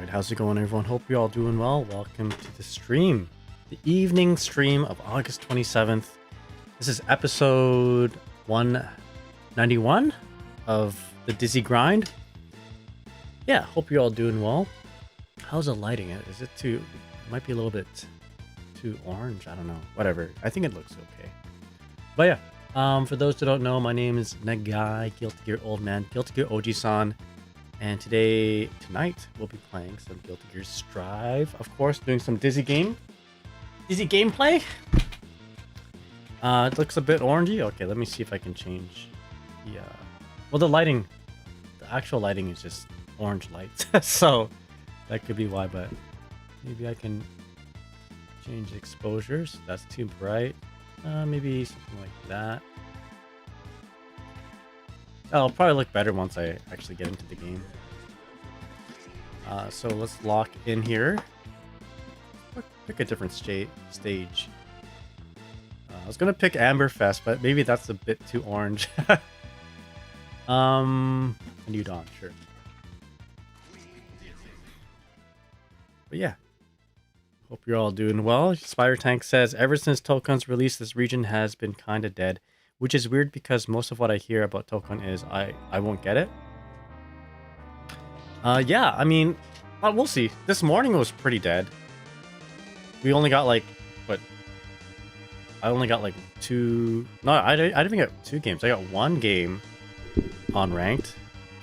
Alright, how's it going, everyone? Hope you're all doing well. Welcome to the stream. The evening stream of August 27th. This is episode 191 of the Dizzy Grind. Yeah, hope you're all doing well. How's the lighting? Is it too... It might be a little bit too orange. I don't know. Whatever. I think it looks okay. But yeah, for those who don't know, my name is Nagai, Guilty Gear Old Man, Guilty Gear OG-san. And tonight, we'll be playing some Guilty Gear Strive. Of course, doing some Dizzy gameplay. It looks a bit orangey. Okay, let me see if I can change the... Well, the actual lighting is just orange lights. So, that could be why, but maybe I can change exposures. That's too bright. Maybe something like that. It'll probably look better once I actually get into the game. So let's lock in here. Pick a different stage. I was gonna pick Amberfest, but maybe that's a bit too orange. New Dawn, sure. But yeah, hope you're all doing well. Spider Tank says, ever since Tokun's release, this region has been kind of dead. Which is weird because most of what I hear about Tokun is I won't get it. Yeah, I mean, we'll see. This morning was pretty dead. We only got like, what? I only got like two... No, I didn't even get 2 games. I got 1 game on ranked.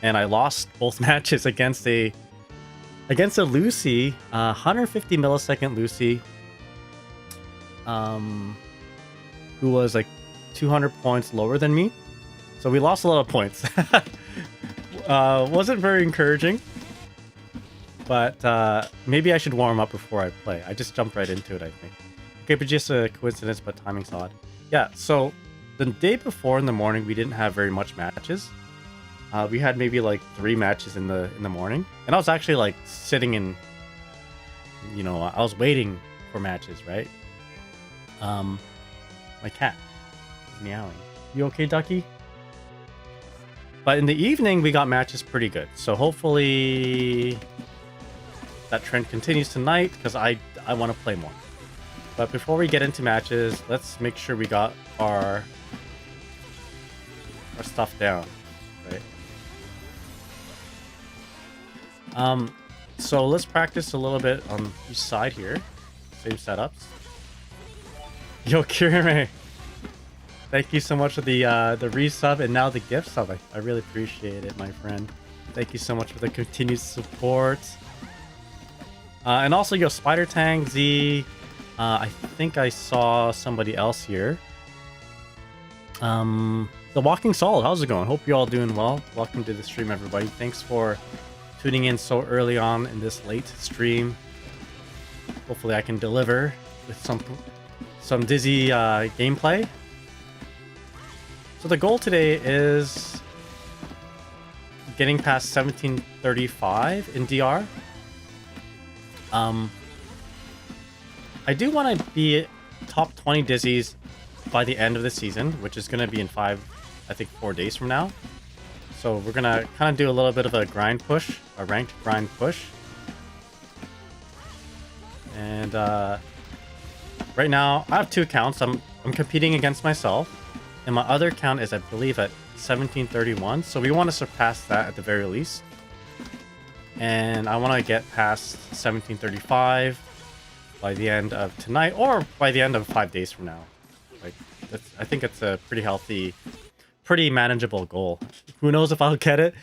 And I lost both matches against a Lucy, 150 millisecond Lucy. Who was like 200 points lower than me, so we lost a lot of points. Wasn't very encouraging, but maybe I should warm up before I play. I just jumped right into it, I think. Okay, but just a coincidence, but timing's odd. Yeah, so the day before in the morning, we didn't have very much matches. We had maybe like 3 matches in the morning, and I was actually like sitting in, you know, I was waiting for matches, right? My cat is meowing. You okay, Ducky? But in the evening, we got matches pretty good. So hopefully that trend continues tonight, because I want to play more. But before we get into matches, let's make sure we got our stuff down, right? So let's practice a little bit on each side here. Same setups. Yo, Kirime, thank you so much for the resub and now the gift sub. I really appreciate it, my friend. Thank you so much for the continued support. And also, yo, Spider Tang Z. I think I saw somebody else here. The Walking Solid, how's it going? Hope you're all doing well. Welcome to the stream, everybody. Thanks for tuning in so early on in this late stream. Hopefully I can deliver with some dizzy gameplay. So the goal today is getting past 1735 in DR. I do want to be top 20 dizzies by the end of the season, which is going to be in 4 days from now. So we're going to kind of do a little bit of a grind push, a ranked grind push. And right now, I have 2 accounts. I'm competing against myself. And my other account is, I believe, at 1731. So we want to surpass that at the very least. And I want to get past 1735 by the end of tonight, or by the end of 5 days from now. Like, I think it's a pretty healthy, pretty manageable goal. Who knows if I'll get it?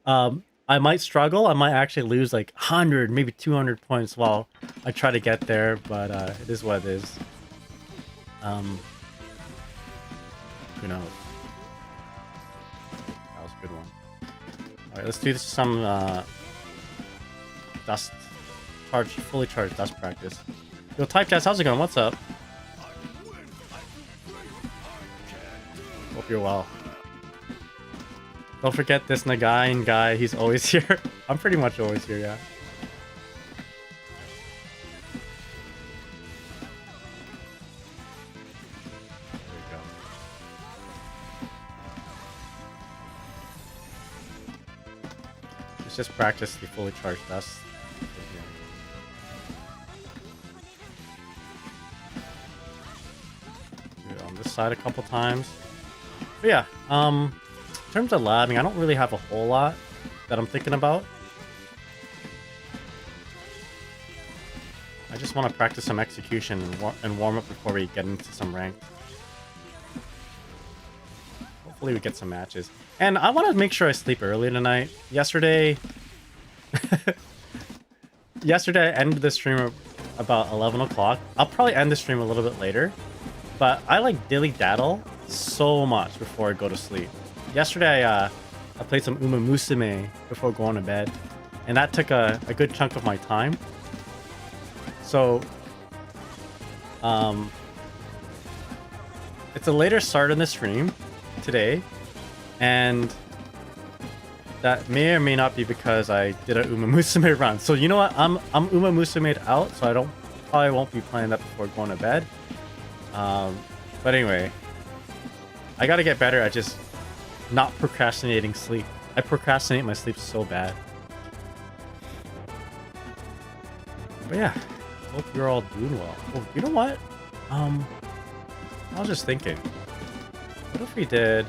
I might struggle. I might actually lose like 100, maybe 200 points while I try to get there, but it is what it is. Who knows? That was a good one. All right, let's do some dust fully charged dust practice. Yo, Typecast, how's it going? What's up? Hope you're well. Don't forget this Nagain guy, he's always here. I'm pretty much always here, yeah. There we go. Let's just practice the fully charged dust. Do it on this side a couple times. But yeah, in terms of labbing, I don't really have a whole lot that I'm thinking about. I just want to practice some execution and warm up before we get into some ranked. Hopefully we get some matches. And I want to make sure I sleep early tonight. Yesterday I ended the stream about 11 o'clock. I'll probably end the stream a little bit later. But I like dilly-daddle so much before I go to sleep. Yesterday, I played some Uma Musume before going to bed, and that took a good chunk of my time. So, it's a later start in the stream today, and that may or may not be because I did a Uma Musume run. So you know what? I'm Uma Musume'd out, so I probably won't be playing that before going to bed. But anyway, I gotta get better at just not procrastinating sleep. I procrastinate my sleep so bad. But yeah, hope you're all doing well. Oh, you know what? I was just thinking, what if we did...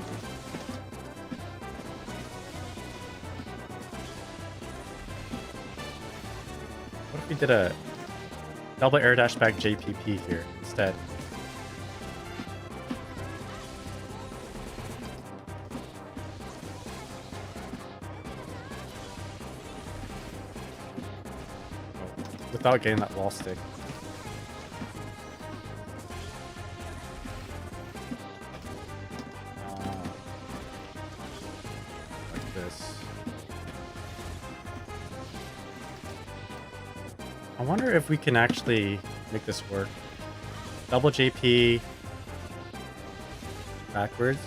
What if we did a double air dash back JPP here instead? Without getting that wall stick. Like this. I wonder if we can actually make this work. Double JP. backwards.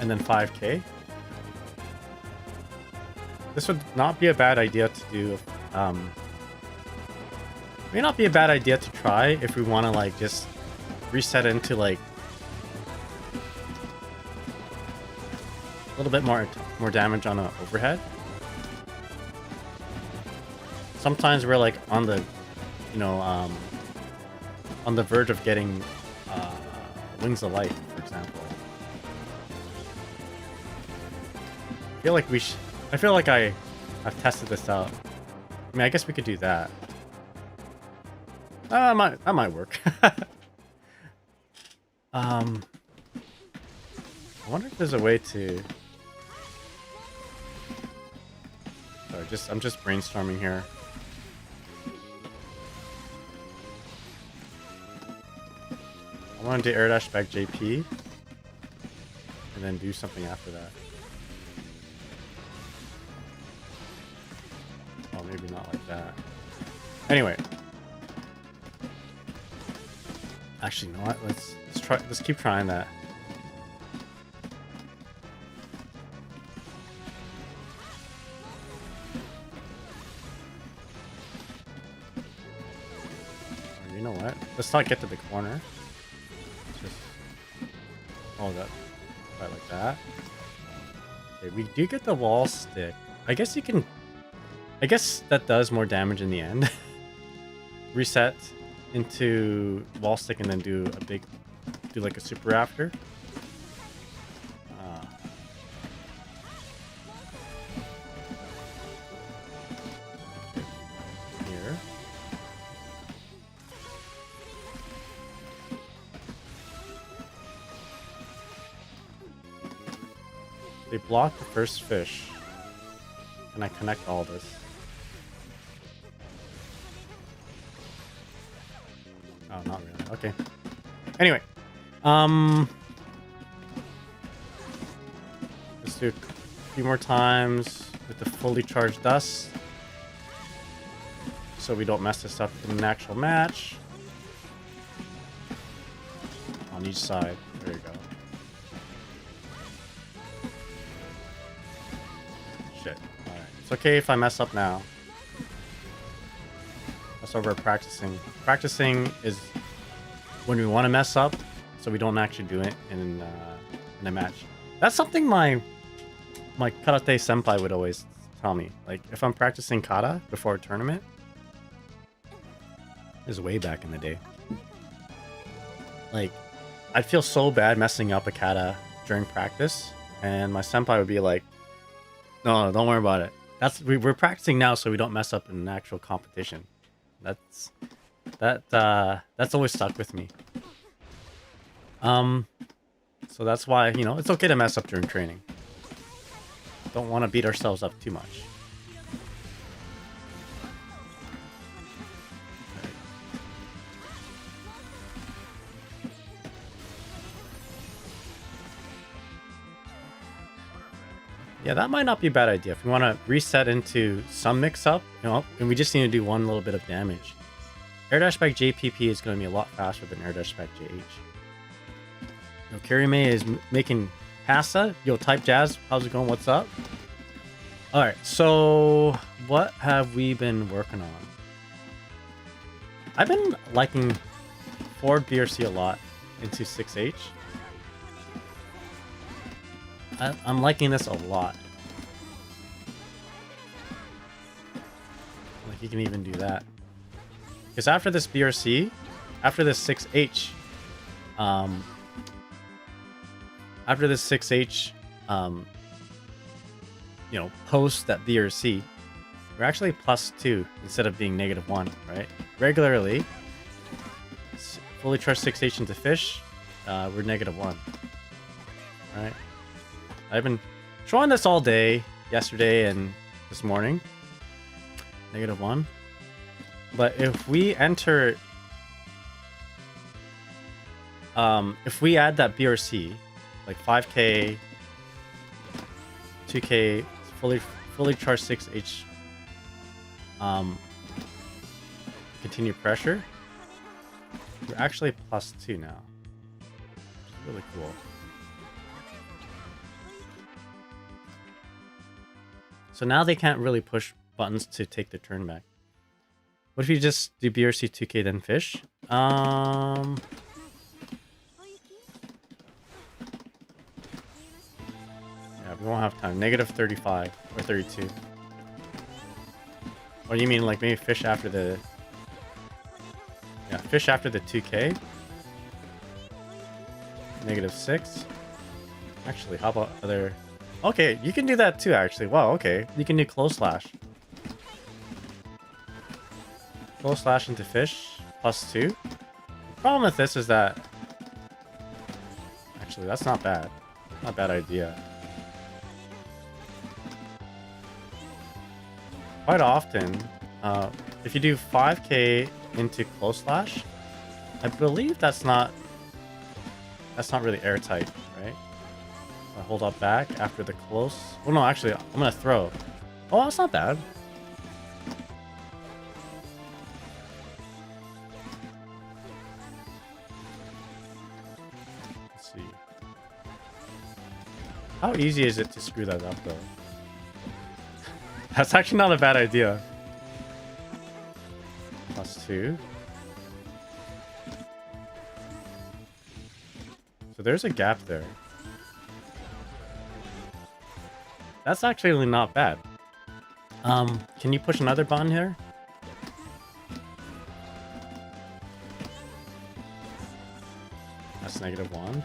And then 5k. This would not be a bad idea to do. May not be a bad idea to try if we want to like just reset into like a little bit more damage on an overhead. Sometimes we're like on the, you know, on the verge of getting Wings of Light, for example. I feel like I feel like I've tested this out. I mean, I guess we could do that. That might work. I wonder if there's a way to. Sorry, I'm just brainstorming here. I want to do air dash back JP, and then do something after that. Oh, maybe not like that. Anyway. Actually, you know what? Let's try. Let's keep trying that. Or you know what? Let's not get to the corner. Just that right like that. Okay, we do get the wall stick. I guess you can. I guess that does more damage in the end. Reset into wall stick and then do like a super rafter. Here. They block the first fish. Can I connect all this? Oh, not really. Okay. Anyway, let's do a few more times with the fully charged dust, so we don't mess this up in an actual match. On each side. There you go. Shit. All right. It's okay if I mess up now. That's why we're practicing. Practicing is when we want to mess up, so we don't actually do it in a match. That's something my karate senpai would always tell me. Like if I'm practicing kata before a tournament, this is way back in the day. Like I'd feel so bad messing up a kata during practice, and my senpai would be like, "No, don't worry about it. We're practicing now, so we don't mess up in an actual competition." That's always stuck with me. So that's why, you know, it's okay to mess up during training. Don't want to beat ourselves up too much. Right. Yeah, that might not be a bad idea. If we want to reset into some mix-up, you know, and we just need to do one little bit of damage. Air dash back JPP is going to be a lot faster than air dash back JH. Yo, Kirime is making pasta. Yo, Type Jazz, how's it going? What's up? Alright, so what have we been working on? I've been liking forward BRC a lot into 6H. I'm liking this a lot. Like you can even do that. Because after this BRC, after this 6H, after this 6H, you know, post that BRC, we're actually +2 instead of being -1, right? Regularly, fully charged 6H into fish, we're -1, right? I've been showing this all day, yesterday and this morning. -1. But if we enter, if we add that BRC, like 5k, 2k, fully charged 6H, continue pressure, we're actually +2 now. really cool. So now they can't really push buttons to take their turn back. What if you just do BRC 2K then fish? Yeah, we won't have time. Negative 35 or 32. Or you mean like maybe fish after the... Yeah, fish after the 2K. Negative 6. Actually, how about other... Okay, you can do that too, actually. Wow, okay. You can do close slash. Close slash into fish, +2. Problem with this is that... Actually, that's not bad. Not a bad idea. Quite often, if you do 5K into close slash, I believe that's not really airtight, right? I hold up back after the close. Oh no, actually, I'm gonna throw. Oh, that's not bad. Let's see. How easy is it to screw that up, though? That's actually not a bad idea. +2. So there's a gap there. That's actually not bad. Can you push another button here? That's -1.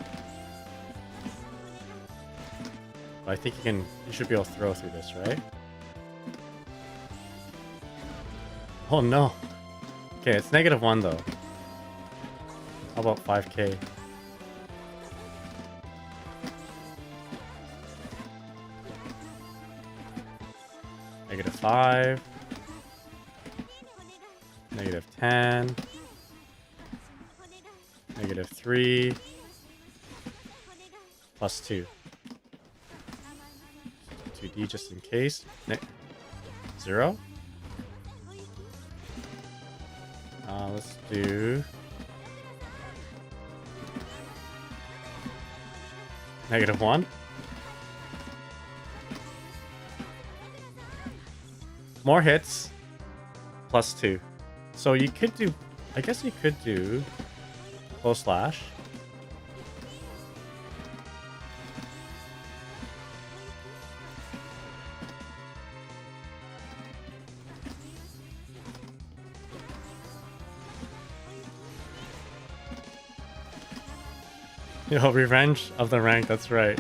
But I think you should be able to throw through this, right? Oh no. Okay, it's -1 though. How about 5K? -5. -10. -3. +2. 2D just in case. 0. Let's do -1. More hits. +2. So you could do, I guess you could do close slash. Yo, revenge of the rank, that's right.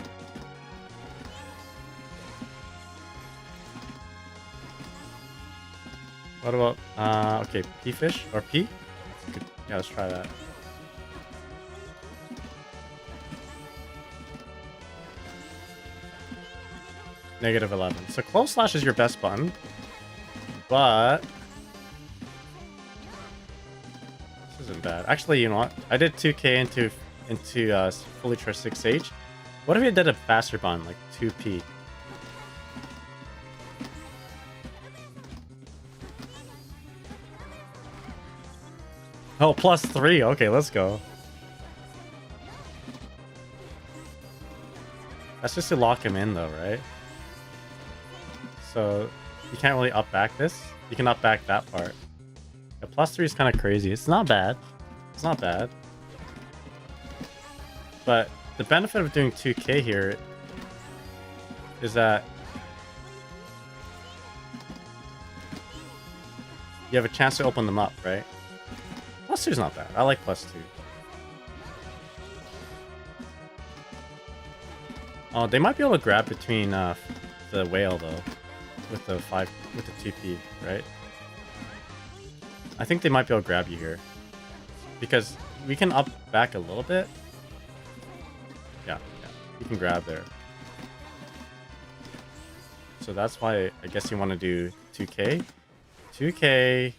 What about, okay, P-fish or P? Good. Yeah, let's try that. -11. So close slash is your best button, but this isn't bad. Actually, you know what? I did 2K into fully trust 6H. What if you did a faster button, like 2P? Oh, +3. Okay, let's go. That's just to lock him in, though, right? So you can't really up back this. You can up back that part. The +3 is kind of crazy. It's not bad. It's not bad. But the benefit of doing 2K here is that you have a chance to open them up, right? +2 is not bad. I like +2. Oh, they might be able to grab between the whale though, with the 2P, right? I think they might be able to grab you here because we can up back a little bit. Yeah, you can grab there. So that's why I guess you want to do 2K. 2K,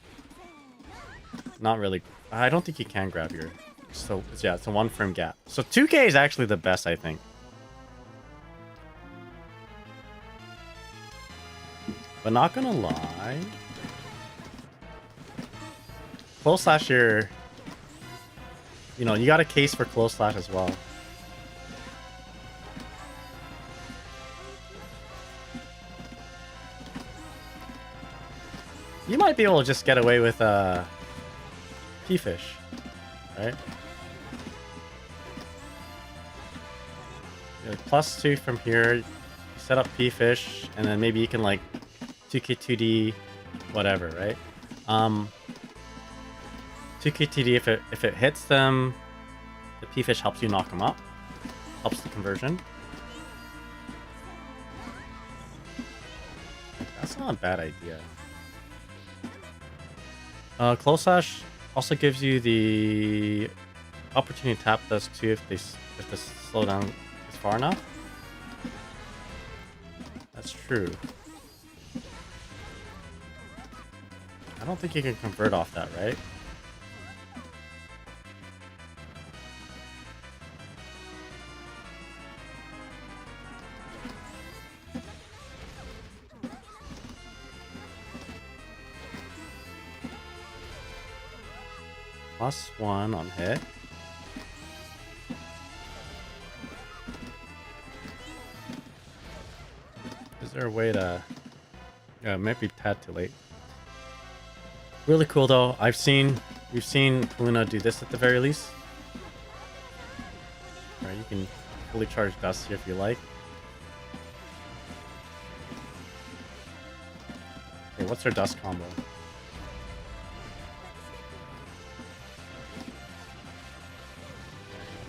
not really. I don't think you can grab here. So yeah, it's a 1 frame gap. So 2K is actually the best, I think. But not gonna lie, close slash here. You know, you got a case for close slash as well. You might be able to just get away with P-fish, right? +2 from here. You set up P-fish, and then maybe you can like 2K2D, whatever, right? 2K2D, if it hits them, the P-fish helps you knock them up, helps the conversion. That's not a bad idea. Close slash also gives you the opportunity to tap those too if the slowdown is far enough. That's true. I don't think you can convert off that, right? +1 on hit. Is there a way to... Yeah, it might be a tad too late. Really cool though. We've seen Luna do this at the very least. Alright, you can fully charge Dust here if you like. Okay, what's her Dust combo?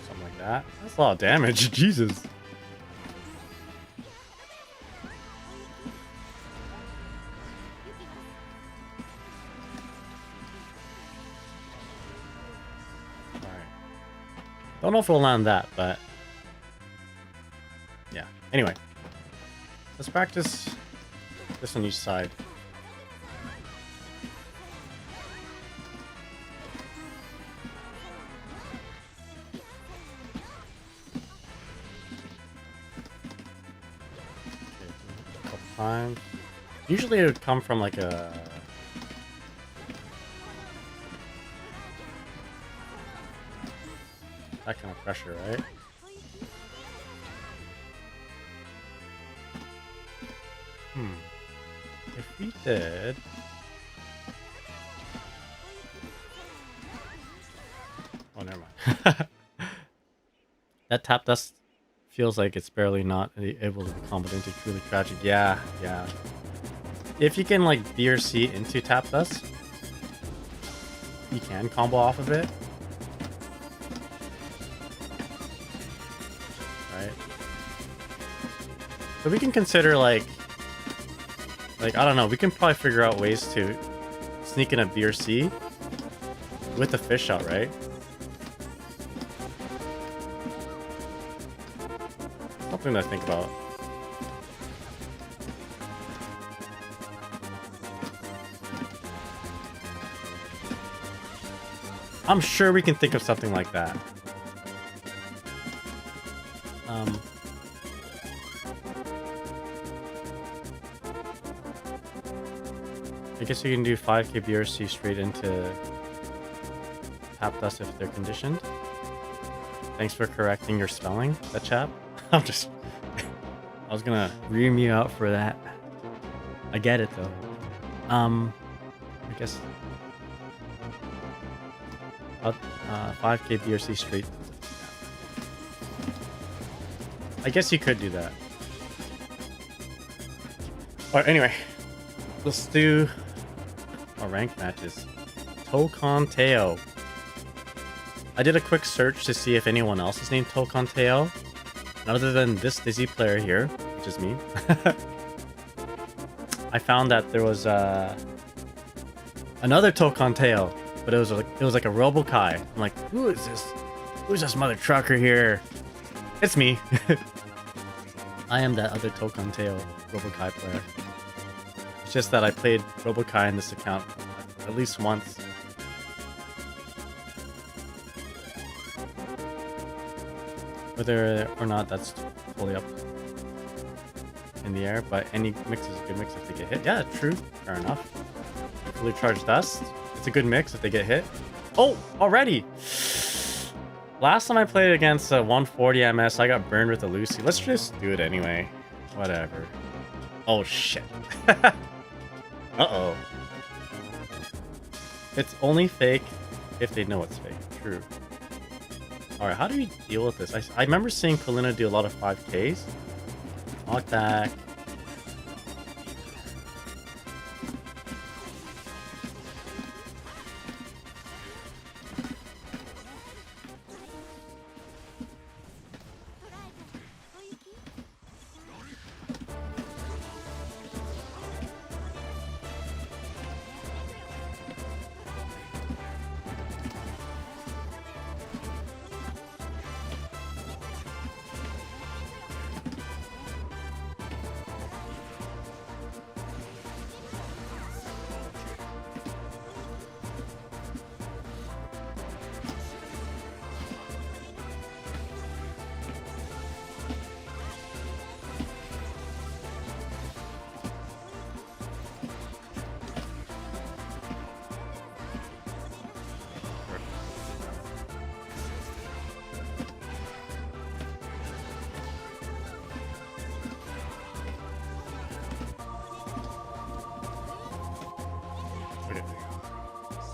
Something like that. That's a lot of damage. Jesus. Don't know if we'll land that, but yeah. Anyway, let's practice this on each side. Okay, a couple times. Usually it would come from like a... that kind of pressure, right? If we did... oh, never mind. That tap dust feels like it's barely not able to be comboed into truly tragic. Yeah, yeah. If you can like B or C into tap dust, you can combo off of it. Right? So we can consider like I don't know, we can probably figure out ways to sneak in a B or C with the fish out, right? Something to think about. I'm sure we can think of something like that. I guess you can do 5k BRC straight into tap dust if they're conditioned. Thanks for correcting your spelling, that chap. I'm just... I was gonna ream you out for that. I get it though. I guess... 5k BRC straight. I guess you could do that. Alright, anyway. Let's do our ranked matches. Tokon Teo. I did a quick search to see if anyone else is named Tokon Teo. Other than this Dizzy player here, which is me. I found that there was another Tokon Teo, but it was like a robo-ky. I'm like, who is this? Who's this mother trucker here? It's me. I am that other Tokon Teo robo-ky player. It's just that I played robo-ky in this account at least once. Whether or not that's fully up in the air, but any mix is a good mix if they get hit. Yeah, true. Fair enough. Fully charged dust. It's a good mix if they get hit. Oh, already! Last time I played against 140 MS, I got burned with a Lucy. Let's just do it anyway. Whatever. Oh, shit. Uh-oh. It's only fake if they know it's fake. True. Alright, how do we deal with this? I remember seeing Kalina do a lot of 5Ks. Knock back.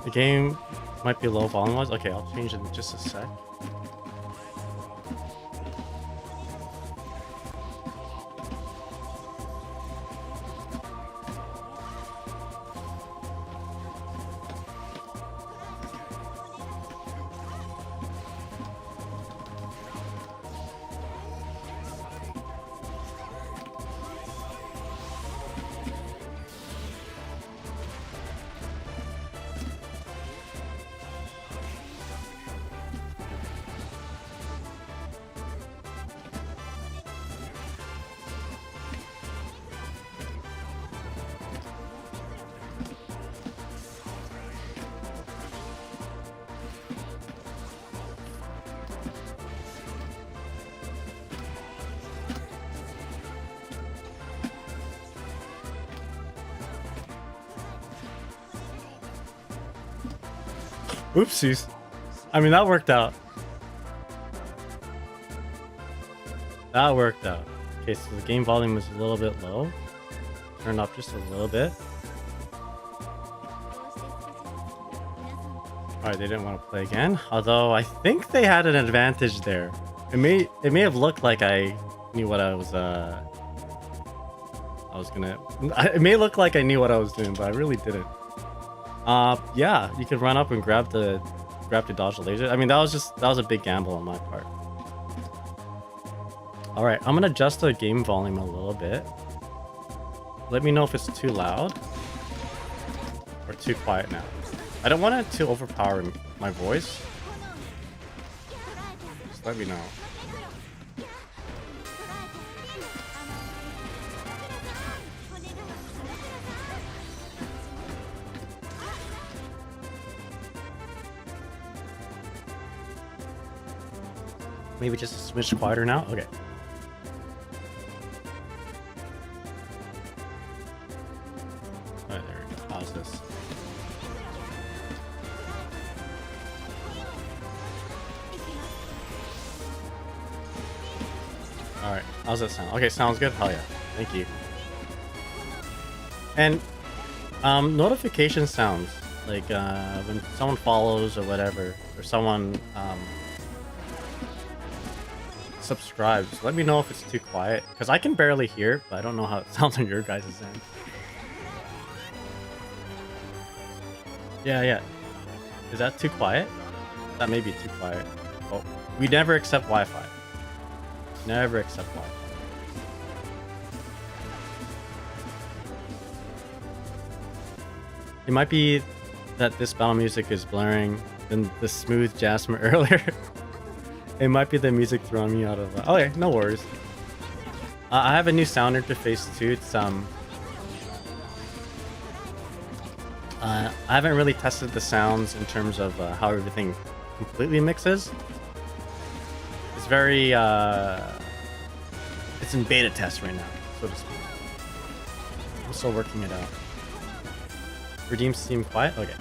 The game might be low volume wise. Okay, I'll change it in just a sec. Oopsies. I mean, that worked out. That worked out. Okay, so the game volume is a little bit low. Turn up just a little bit. Alright, they didn't want to play again. Although I think they had an advantage there. It may have looked like I knew what I was gonna. It may look like I knew what I was doing, but I really didn't. Yeah, you could run up and grab to dodge the laser. I mean, that was a big gamble on my part. All right, I'm gonna adjust the game volume a little bit. Let me know if it's too loud or too quiet now. I don't want it to overpower my voice. Just let me know. Maybe just a smidge quieter now? Okay. Alright, there we go. How's this? Alright, how's that sound? Okay, sounds good? Hell yeah. Thank you. And notification sounds, like when someone follows or whatever, or someone subscribes. Let me know if it's too quiet, because I can barely hear it, but I don't know how it sounds on your guys' end. Yeah. Is that too quiet? That may be too quiet. Oh, we never accept Wi-Fi. Never accept Wi-Fi. It might be that this battle music is blurring than the smooth Jasmine earlier. It might be the music throwing me out of... okay, no worries. I have a new sound interface too. It's I haven't really tested the sounds in terms of how everything completely mixes. It's very it's in beta test right now, so to speak. I'm still working it out. Redeem Steam quiet? Okay.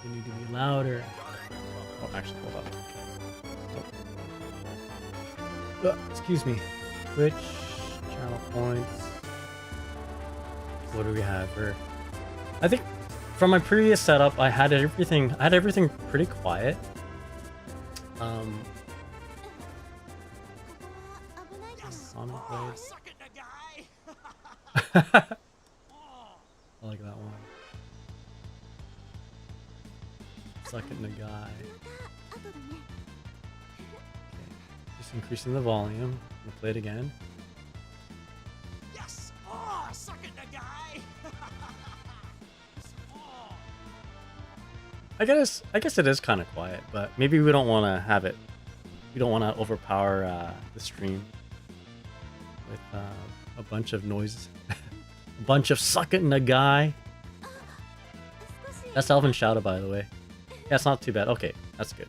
You need to be louder. Oh, actually, hold up. Excuse me. Twitch channel points. What do we have here? I think from my previous setup, I had everything pretty quiet. I like that one. Sucking the guy. Okay. Just increasing the volume. We'll play it again. Yes. Oh, sucking the guy. I guess it is kind of quiet, but maybe we don't want to have it. We don't want to overpower the stream with a bunch of noises. A bunch of sucking the guy. That's Elvin Shouta, by the way. Yeah, it's not too bad. Okay, that's good.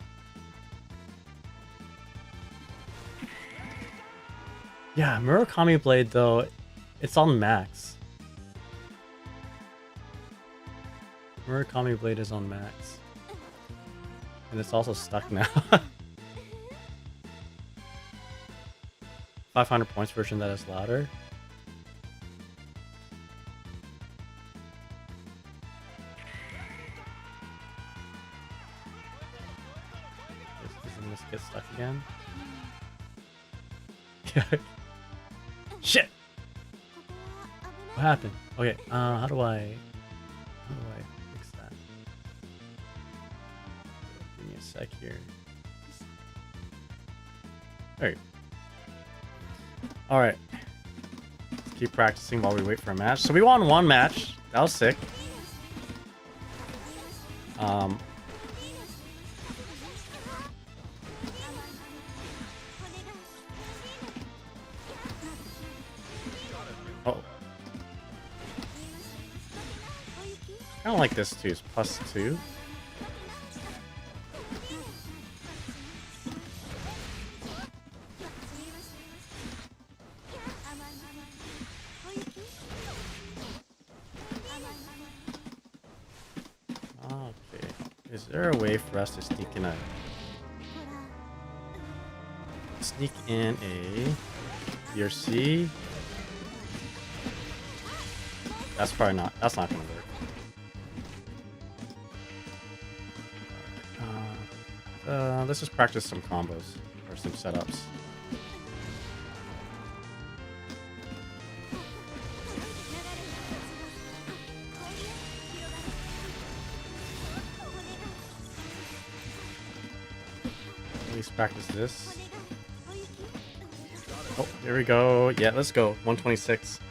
Yeah, Murakami Blade, though, it's on max. Murakami Blade is on max. And it's also stuck now. 500 points version that is louder. Doesn't this get stuck again? Shit! What happened? Okay, how do I fix that? Give me a sec here. Alright. Alright. Let's keep practicing while we wait for a match. So we won one match. That was sick. Oh. I don't like this too. It's +2. Okay. Is there a way for us to sneak in a DRC? That's probably not. That's not gonna work. Let's just practice some combos or some setups. At least practice this. Oh, here we go. Yeah, let's go. 126.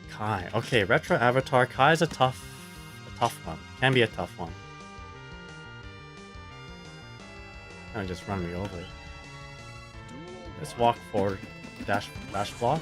Kai. Okay, retro avatar. Kai is a tough one. Can be a tough one. Kind of just run me over. Let's walk forward. Dash block.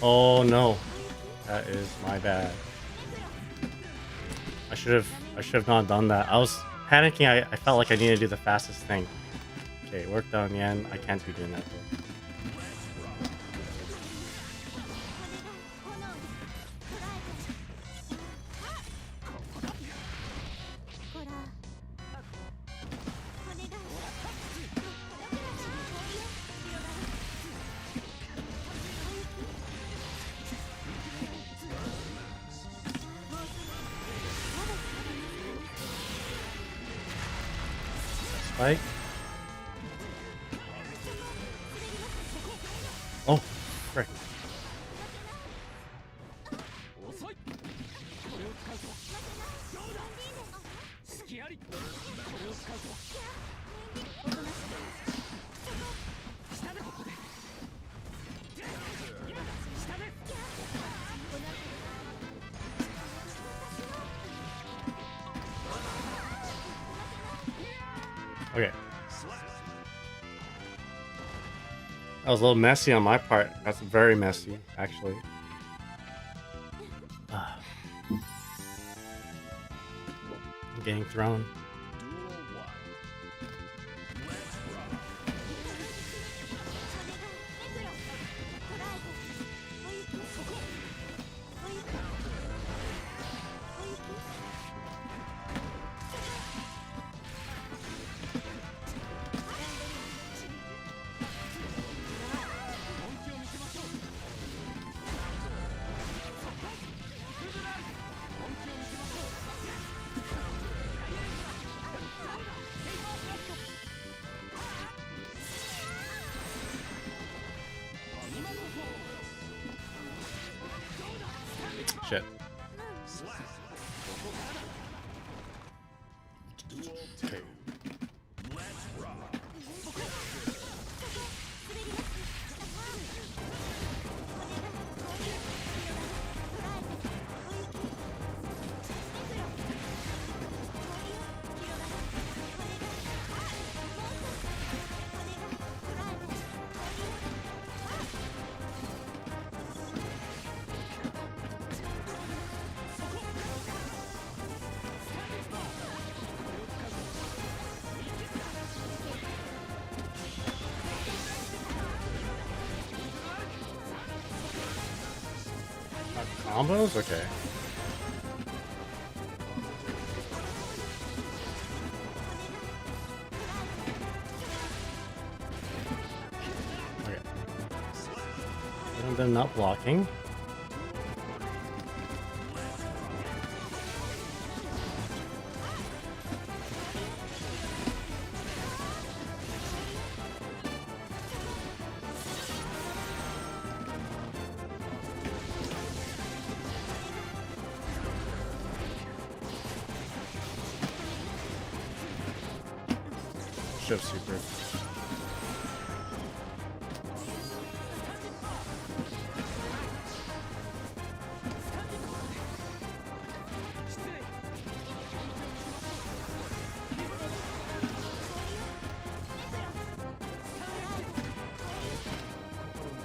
Oh no, that is my bad. I should have not done that. I was panicking. I felt like I needed to do the fastest thing. Okay, it worked out in the end. I can't be doing that though. Spike. Oh, frick. Okay. That was a little messy on my part. That's very messy, actually. I'm getting thrown. Shit. Okay. Combos? Okay. Okay. And they're not blocking. Shift super.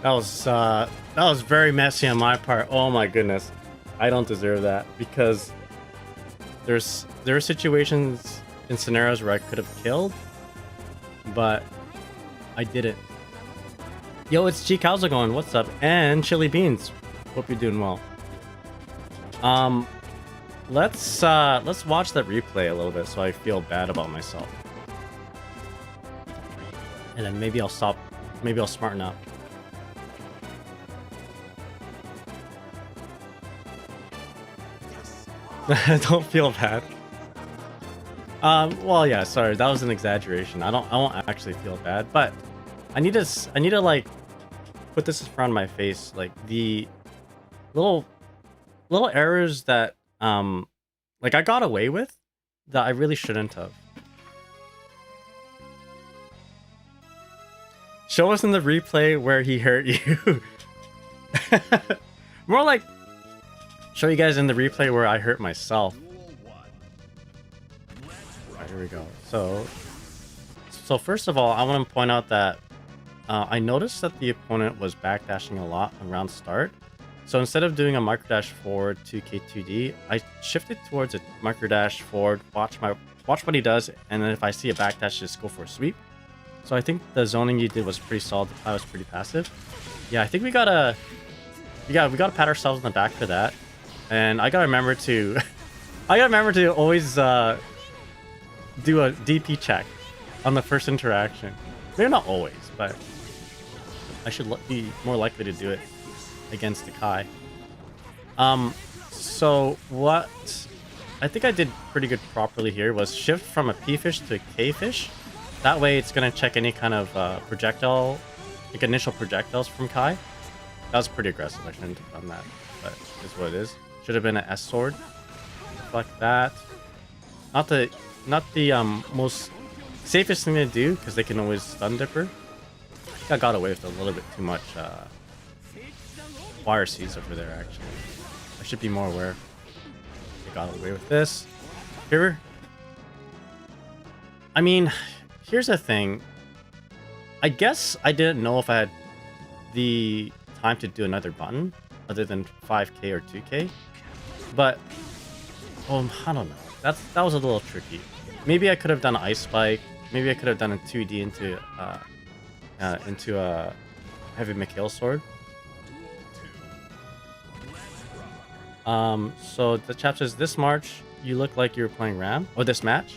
That was very messy on my part. Oh my goodness. I don't deserve that because there are situations in scenarios where I could have killed, but I didn't. Yo, it's Cheek, how's it going? What's up? And Chili Beans. Hope you're doing well. Let's watch that replay a little bit so I feel bad about myself. And then maybe I'll smarten up. Don't feel bad. Well, yeah, sorry, that was an exaggeration. I won't actually feel bad, but I need to like put this in front of my face, like the little errors that like I got away with that I really shouldn't have. Show us in the replay where he hurt you. More like show you guys in the replay where I hurt myself. Alright, here we go. So first of all, I want to point out that I noticed that the opponent was backdashing a lot around start. So instead of doing a microdash forward to K2D, I shifted towards a microdash forward, watch what he does, and then if I see a backdash, just go for a sweep. So I think the zoning you did was pretty solid. I was pretty passive. Yeah, I think we gotta pat ourselves on the back for that. And I gotta remember to always do a DP check on the first interaction. Maybe not always, but I should be more likely to do it against the Kai. So what I think I did pretty good properly here was shift from a P fish to a K fish. That way it's gonna check any kind of projectile like initial projectiles from Kai. That was pretty aggressive. I shouldn't have done that, but it's what it is. Should have been an S sword. Reflect that. Not the most safest thing to do because they can always stun dipper. I think I got away with a little bit too much wire seeds over there. Actually, I should be more aware. I got away with this. Here. I mean, here's the thing. I guess I didn't know if I had the time to do another button other than 5k or 2k, but I don't know. That was a little tricky. Maybe I could have done Ice Spike. Maybe I could have done a 2D into a heavy Mikhail sword. So the chat says, this March you look like you were playing Ram. Oh, this match.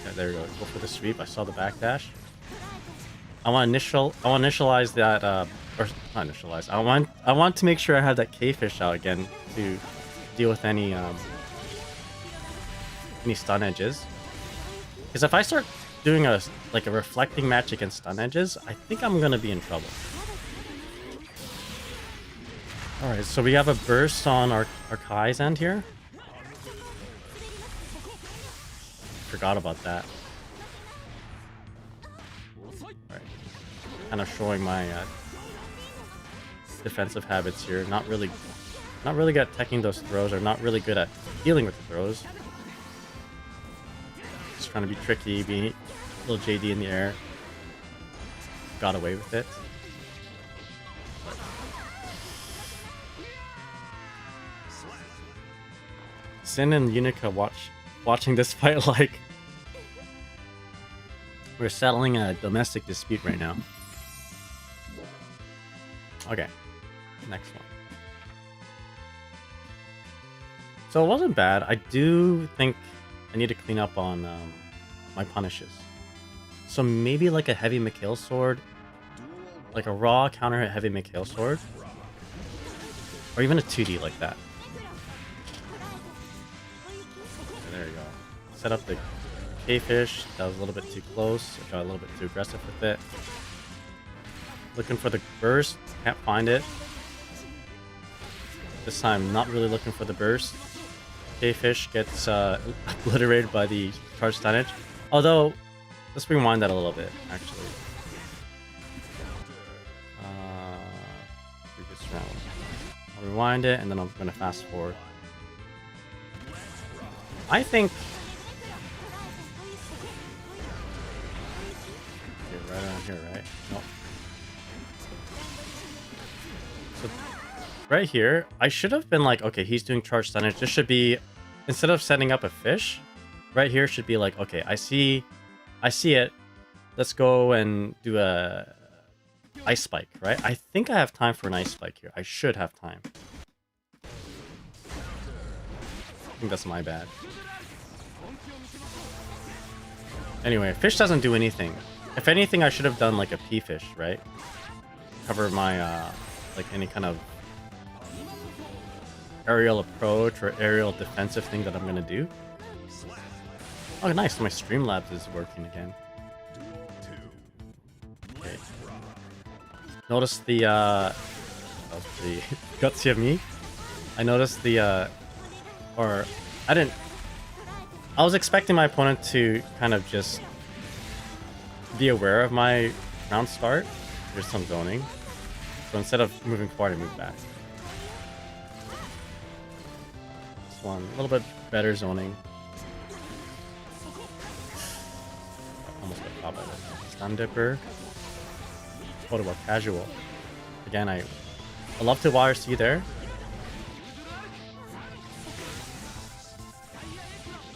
Yeah, there we go. Go for the sweep. I saw the backdash. I want to initialize that. Or not initialize. I want to make sure I have that K-fish out again to deal with any stun edges. Because if I start doing a reflecting match against stun edges, I think I'm gonna be in trouble. All right, so we have a burst on our Kai's end here. Forgot about that. All right, kind of showing my defensive habits here. Not really good at teching those throws, or not really good at dealing with the throws. Just trying to be tricky, being a little JD in the air. Got away with it. Sin and Unica watching this fight like we're settling a domestic dispute right now. Okay, next one. So it wasn't bad. I do think I need to clean up on my punishes. So maybe like a heavy Mikhail sword, like a raw counter hit heavy Mikhail sword, or even a 2D like that. Okay, there you go. Set up the K-fish. That was a little bit too close. I got a little bit too aggressive with it. Looking for the burst. Can't find it. This time, not really looking for the burst. K-fish gets obliterated by the charge stun. Although, let's rewind that a little bit, actually. Previous round. I'll rewind it, and then I'm going to fast forward. I think... Okay, right around here, right? Nope. So, right here, I should have been like, okay, he's doing charge stun. This should be, instead of setting up a fish, right here should be like, okay, I see it. Let's go and do a ice spike, right? I think I have time for an ice spike here. I should have time. I think that's my bad. Anyway, fish doesn't do anything. If anything, I should have done like a P-fish, right? Cover my, like any kind of aerial approach or aerial defensive thing that I'm going to do. Oh, nice. My Streamlabs is working again. Okay. Notice the, that was pretty gutsy of me. I noticed the, I was expecting my opponent to kind of just be aware of my round start. There's some zoning. So instead of moving forward, I move back. This one, a little bit better zoning. Almost got caught by the stun dipper. What about casual? Again, I love to wire C there.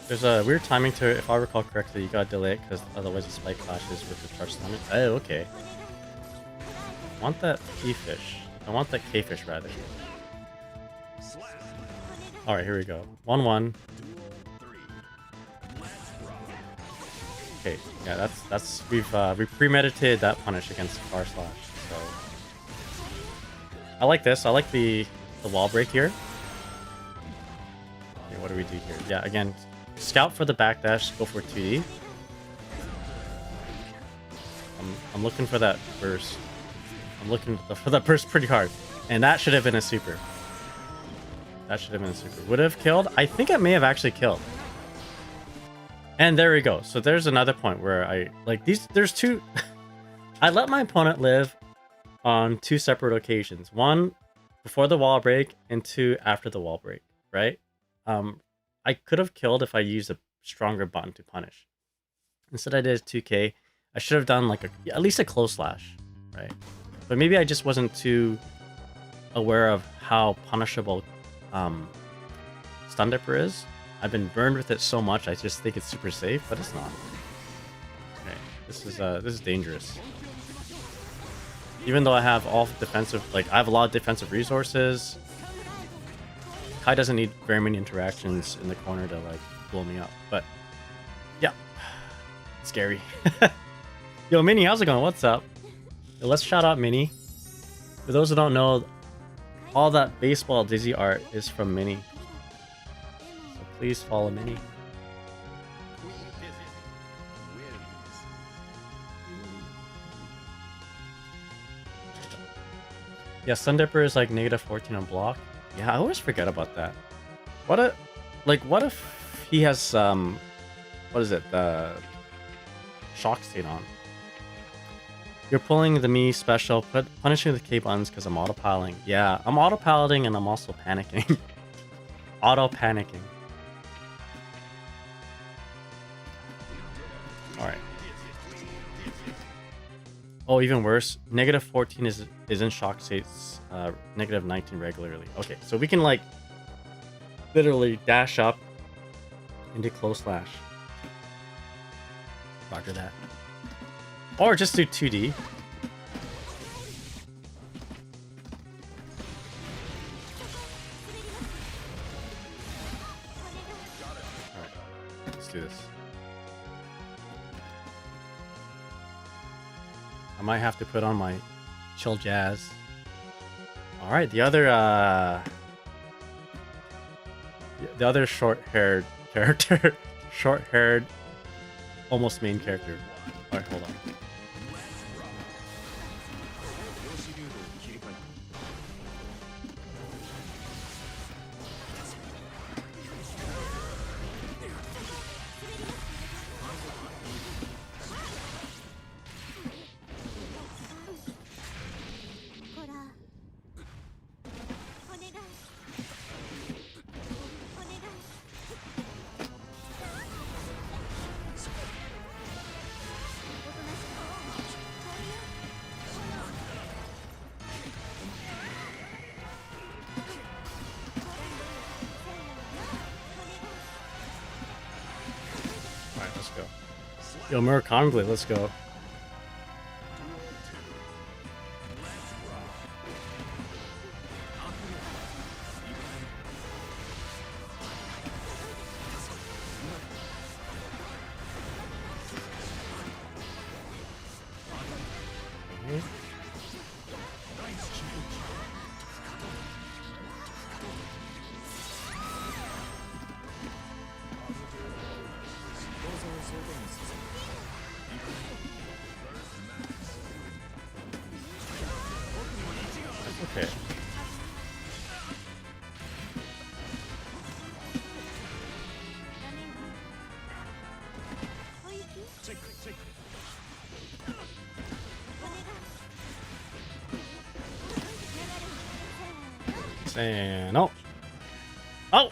There's a weird timing to it. If I recall correctly, you gotta delay it because otherwise the spike clashes with the charge stun. Oh, okay. I want that P-fish. I want that K-fish rather. Alright, here we go. 1-1. Okay, yeah, that's we premeditated that punish against Far Slash. So I like this. I like the wall break here. Okay, what do we do here? Yeah, again, scout for the backdash, go for 2D. I'm looking for that burst. I'm looking for the burst pretty hard. And that should have been a super. That should have been a super. Would have killed? I think it may have actually killed. And there we go. So there's another point where I like these. There's two. I let my opponent live on two separate occasions. One before the wall break and two after the wall break. Right? I could have killed if I used a stronger button to punish. Instead, I did 2K. I should have done like at least a close slash, right? But maybe I just wasn't too aware of how punishable Stun Dipper is. I've been burned with it so much, I just think it's super safe, but it's not. Okay, this is dangerous. Even though I have all defensive, like I have a lot of defensive resources, Kai doesn't need very many interactions in the corner to like blow me up. But yeah, scary. Yo, Minnie, how's it going? What's up? Yo, let's shout out Minnie. For those who don't know, all that baseball Dizzy art is from Minnie. So please follow Minnie. Yeah, Sun Dipper is like -14 on block. Yeah, I always forget about that. What if he has what is it, the shock state on? You're pulling the me special, punishing the K buttons because I'm autopiling. Yeah, I'm autopiloting and I'm also panicking. Auto-panicking. Alright. Oh, even worse. -14 is in shock states, -19 regularly. Okay, so we can like literally dash up into close slash. Roger that. Or just do 2D. Alright, let's do this. I might have to put on my chill jazz. Alright, the other short-haired character. Short-haired, almost main character. Alright, hold on. Yo, Murakami, let's go. Okay. Say no. Oh!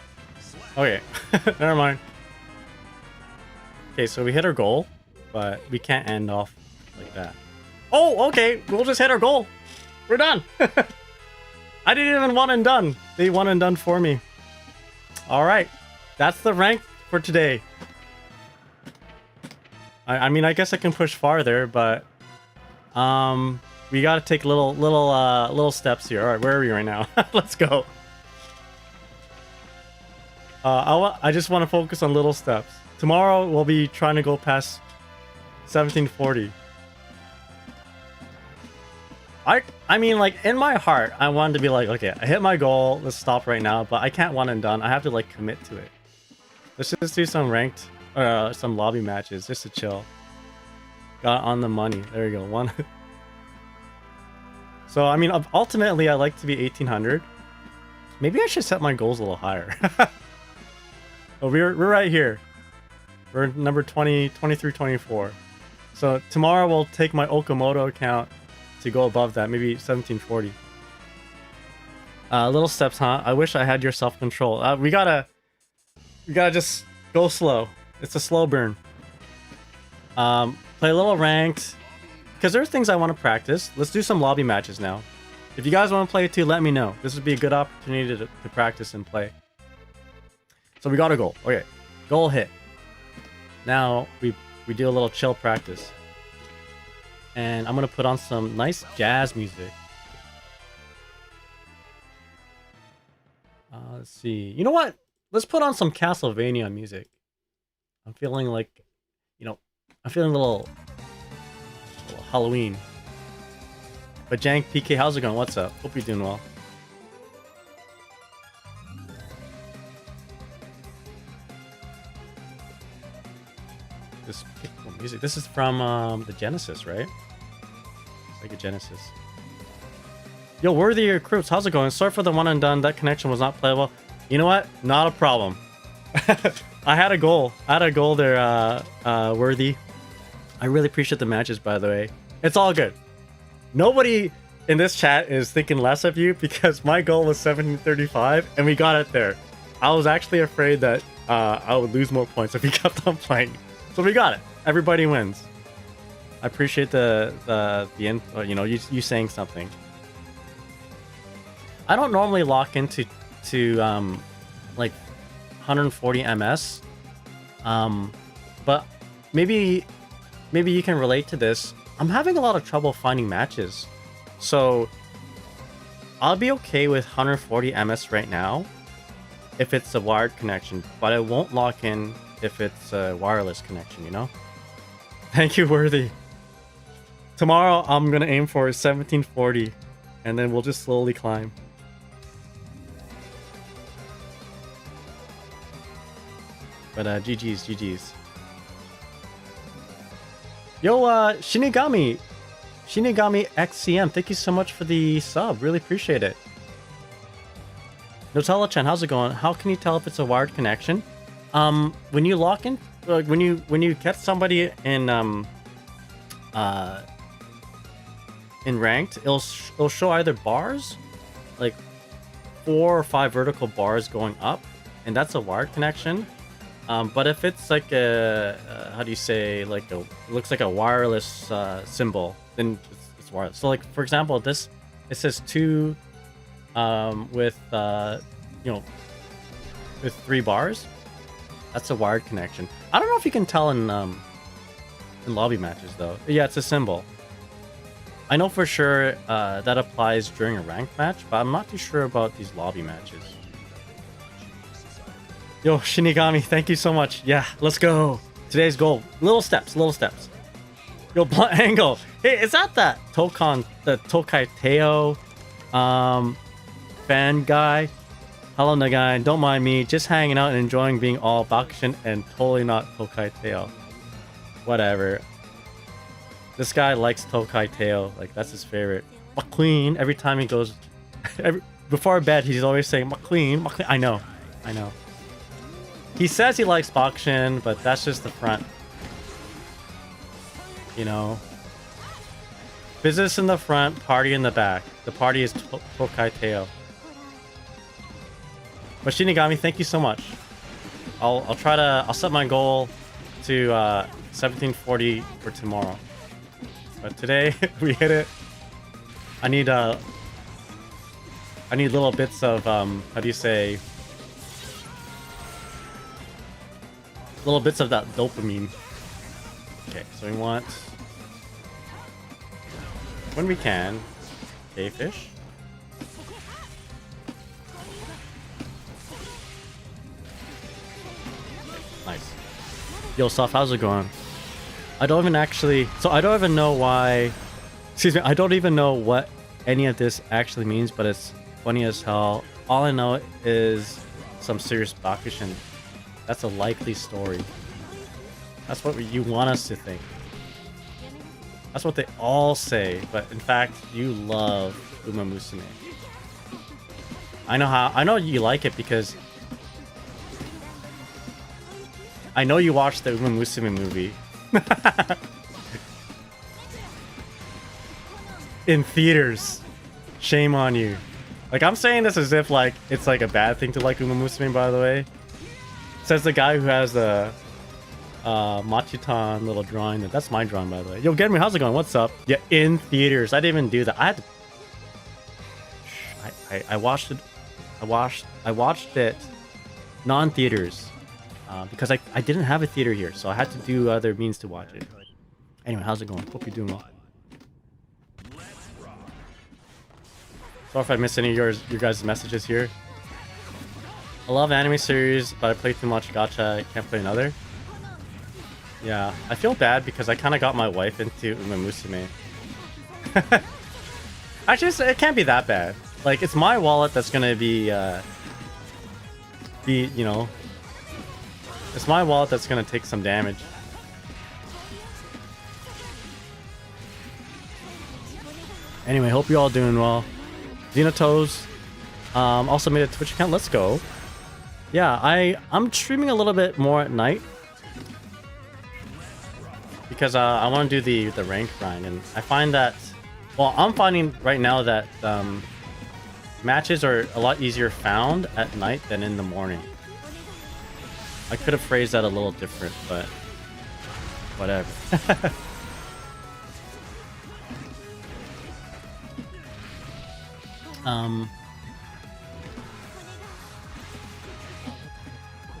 Okay. Never mind. Okay, so we hit our goal, but we can't end off like that. Oh, okay. We'll just hit our goal. We're done. I didn't even one and done. They one and done for me. All right. That's the rank for today. I mean, I guess I can push farther, but we got to take little steps here. All right, where are we right now? Let's go. I just want to focus on little steps. Tomorrow we'll be trying to go past 1740. I mean, like, in my heart, I wanted to be like, okay, I hit my goal, let's stop right now, but I can't one and done. I have to, like, commit to it. Let's just do some ranked, some lobby matches, just to chill. Got on the money. There we go. One. So I mean, ultimately, I like to be 1800. Maybe I should set my goals a little higher. But we're right here. We're number 20, 23, 24. So tomorrow we'll take my Okamoto account to go above that, maybe 1740. Little steps, huh? I wish I had your self-control. We gotta just go slow. It's a slow burn. Play a little ranked, because there's things I want to practice. Let's do some lobby matches now. If you guys want to play too, let me know. This would be a good opportunity to practice and play. So we got a goal. Okay, goal hit. Now we do a little chill practice. And I'm gonna put on some nice jazz music. Let's see. You know what? Let's put on some Castlevania music. I'm feeling like, I'm feeling a little Halloween. But Jank PK, how's it going? What's up? Hope you're doing well. This music. This is from the Genesis, right? It's like a Genesis. Yo, Worthy Recruits, how's it going? Sorry for the one and done. That connection was not playable. You know what? Not a problem. I had a goal. There, Worthy. I really appreciate the matches, by the way. It's all good. Nobody in this chat is thinking less of you because my goal was 1735 and we got it there. I was actually afraid that I would lose more points if we kept on playing. So we got it. Everybody wins. I appreciate the you saying something. I don't normally lock into like 140 ms, but maybe you can relate to this. I'm having a lot of trouble finding matches, so I'll be okay with 140 ms right now if it's a wired connection, but I won't lock in if it's a wireless connection, Thank you, Worthy. Tomorrow I'm gonna aim for 1740 and then we'll just slowly climb. But GG's. Yo, Shinigami XCM, thank you so much for the sub. Really appreciate it. Nutella-chan, how's it going? How can you tell if it's a wired connection? When you lock in, when you catch somebody in ranked, it'll show either bars, like 4 or 5 vertical bars going up, and that's a wired connection. But if it's like a how do you say, like it looks like a wireless symbol, then it's wireless. So like for example, it says 2 with with 3 bars. That's a wired connection. I don't know if you can tell in lobby matches though. Yeah, it's a symbol. I know for sure that applies during a ranked match, but I'm not too sure about these lobby matches. Yo, Shinigami, thank you so much. Yeah, let's go. Today's goal. Little steps. Yo, Blunt Angle. Hey, is that Tokai Teo fan guy? Hello, Nagai. Don't mind me. Just hanging out and enjoying being all Bakushin and totally not Tokai Teo. Whatever. This guy likes Tokai Teo. Like, that's his favorite. McQueen. Every time he goes... before bed, he's always saying, McQueen. I know. He says he likes Bakushin, but that's just the front. Business in the front, party in the back. The party is Tokai Teo. But Shinigami, thank you so much. I'll set my goal to 1740 for tomorrow. But today we hit it. I need little bits of how do you say, little bits of that dopamine. Okay, so we want, when we can, K-fish. Nice. Yo, Soph, how's it going? I don't even know why... Excuse me, I don't even know what any of this actually means, but it's funny as hell. All I know is some serious Bakushin. That's a likely story. That's what you want us to think. That's what they all say, but in fact, you love Uma Musume. I know you like it because I know you watched the Uma Musume movie. In theaters. Shame on you. Like, I'm saying this as if like it's like a bad thing to like Uma Musume, by the way. Says the guy who has the Machitan little drawing. That's my drawing, by the way. Yo, Genry, how's it going? What's up? Yeah, in theaters. I didn't even do that. I had to. I watched it. I watched it non-theaters because I didn't have a theater here, so I had to do other means to watch it. Anyway, how's it going? Hope you're doing well. Sorry if I missed any of your guys' messages here. I love anime series, but I play too much gacha. I can't play another. Yeah, I feel bad because I kind of got my wife into Uma Musume. Actually, it can't be that bad. Like, it's my wallet that's gonna be you know, it's my wallet that's gonna take some damage. Anyway, hope you're all doing well. Xenotoes also made a Twitch account. Let's go. Yeah, I'm streaming a little bit more at night because I want to do the rank grind, and I find that, well, I'm finding right now that matches are a lot easier found at night than in the morning. I could have phrased that a little different, but whatever.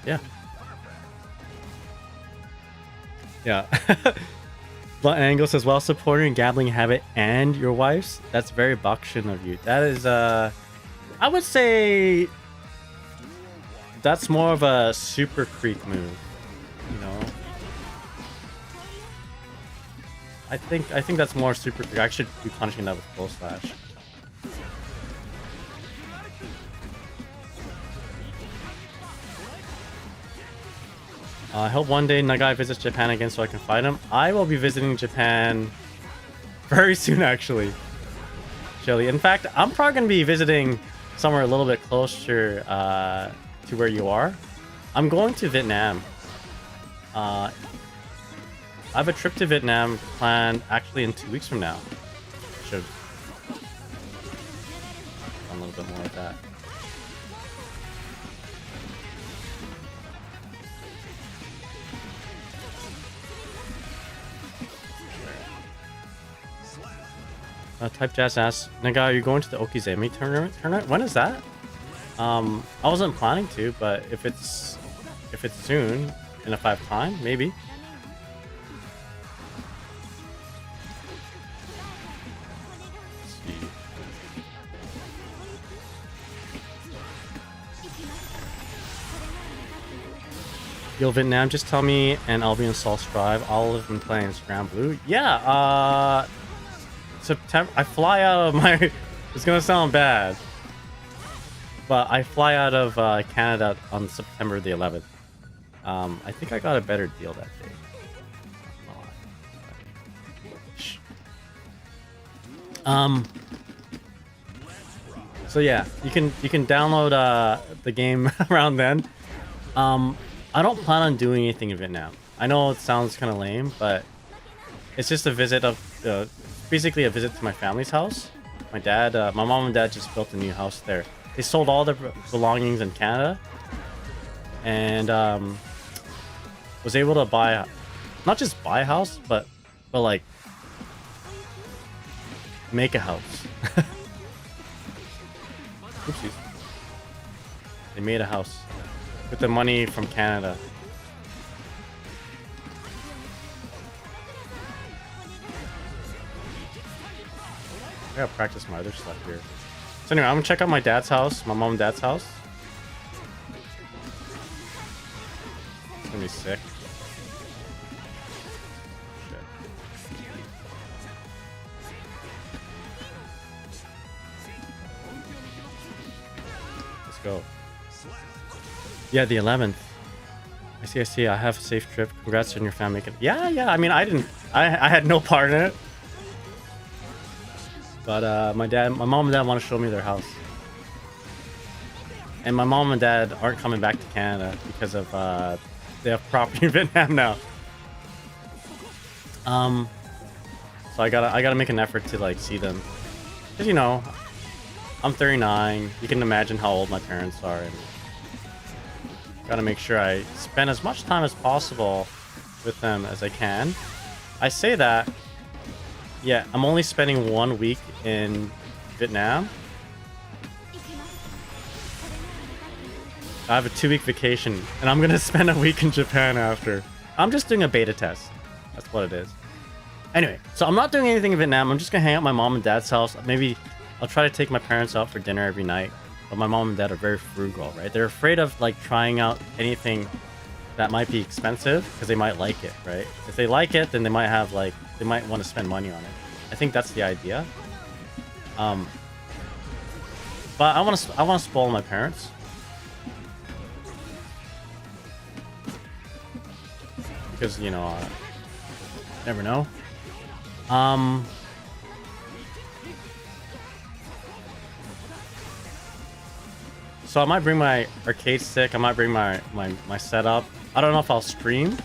Yeah. Yeah. Blunt Angle says, while supporting gambling habit and your wife's, that's very Bakshin of you. That is, I would say that's more of a super creep move, you know? I think that's more super creep. I should be punishing that with full slash. I hope one day Nagai visits Japan again so I can fight him. I will be visiting Japan very soon, actually. Shelly. In fact, I'm probably going to be visiting somewhere a little bit closer to where you are. I'm going to Vietnam. I have a trip to Vietnam planned actually in 2 weeks from now. Should a little bit more of that. Type Jazz asks, Naga, are you going to the Okizeme tournament? When is that? I wasn't planning to, but if it's soon, and if I have time, maybe. Let's see. Yo, Vietnam, just tell me, and I'll be in Soul Strive. I'll have been playing Scram Blue. Yeah, September. I fly out of my. It's gonna sound bad, but I fly out of Canada on September the 11th. I think I got a better deal that day. So yeah, you can download the game around then. I don't plan on doing anything in Vietnam. I know it sounds kind of lame, but it's just a visit of basically a visit to my family's house. My mom and dad just built a new house there. They sold all their belongings in Canada, and was able to buy, not just buy a house, but like make a house. Oopsies. They made a house with the money from Canada. I gotta practice my other stuff here. So anyway, I'm gonna check out my dad's house, my mom and dad's house. It's gonna be sick. Shit. Let's go. Yeah, the 11th. I see. I have a safe trip. Congrats on your family. Yeah. I mean, I had no part in it. But my mom and dad want to show me their house. And my mom and dad aren't coming back to Canada because of they have property in Vietnam now. So I gotta make an effort to like see them. Cause you know, I'm 39. You can imagine how old my parents are, and gotta make sure I spend as much time as possible with them as I can. I say that, yeah, I'm only spending 1 week in Vietnam. I have a 2-week vacation, and I'm gonna spend a week in Japan after. I'm just doing a beta test. That's what it is. Anyway, so I'm not doing anything in Vietnam. I'm just gonna hang out at my mom and dad's house. Maybe I'll try to take my parents out for dinner every night. But my mom and dad are very frugal, right? They're afraid of like trying out anything that might be expensive because they might like it, right? If they like it, then they might have like they might want to spend money on it. I think that's the idea. But I want to spoil my parents. Because, you know, never know. So I might bring my arcade stick. I might bring my setup. I don't know if I'll stream.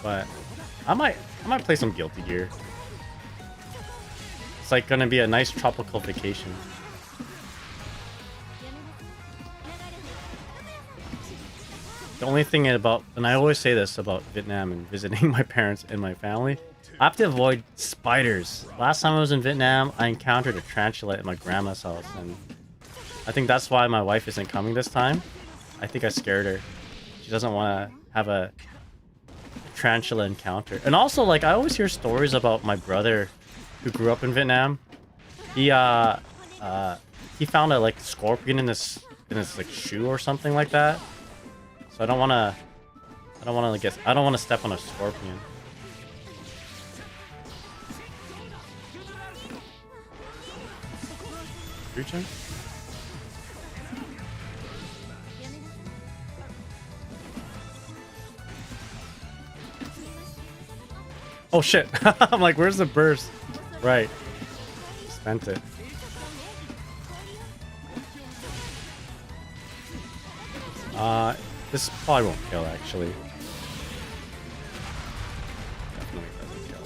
But I might play some Guilty Gear. It's like gonna be a nice tropical vacation. The only thing about, and I always say this about Vietnam and visiting my parents and my family, I have to avoid spiders. Last time I was in Vietnam, I encountered a tarantula at my grandma's house, and I think that's why my wife isn't coming this time. I think I scared her. She doesn't want to have a tarantula encounter. And also, like, I always hear stories about my brother who grew up in Vietnam. He found a like scorpion in his like shoe or something like that. So I don't want to step on a scorpion. Reaching? Oh shit. I'm like, where's the burst? Right. Spent it. This probably won't kill, actually. Definitely doesn't kill.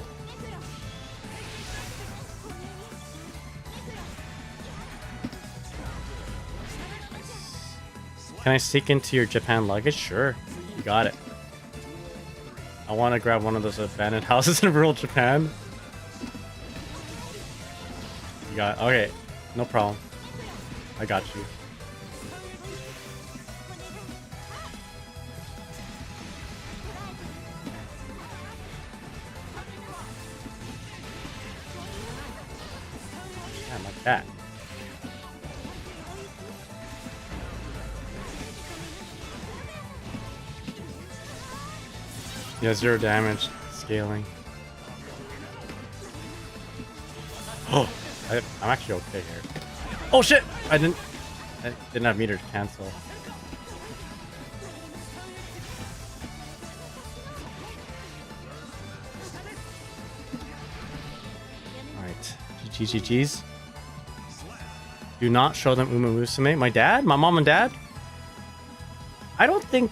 Can I sneak into your Japan luggage? Sure. You got it. I want to grab one of those abandoned houses in rural Japan. You got it. Okay. No problem. I got you. Yeah, my cat. Yeah, 0 damage. Scaling. Oh, I'm actually okay here. Oh shit! I didn't have meter to cancel. Alright. GG's. Do not show them Uma Musume. My dad? My mom and dad? I don't think...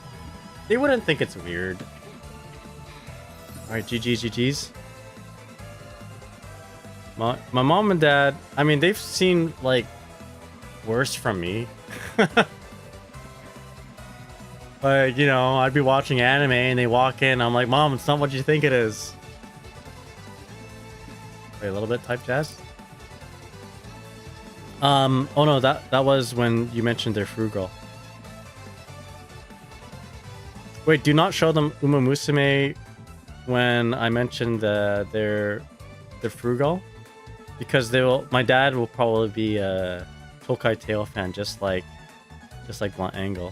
They wouldn't think it's weird. Alright, GG's. My mom and dad, I mean, they've seen, like, worse from me. Like, you know, I'd be watching anime and they walk in, I'm like, Mom, it's not what you think it is. Wait, a little bit, type jazz? Oh no, that was when you mentioned they're frugal. Wait, do not show them Uma Musume when I mentioned they're frugal, because my dad will probably be a Tokai Tale fan, just like Blunt Angle.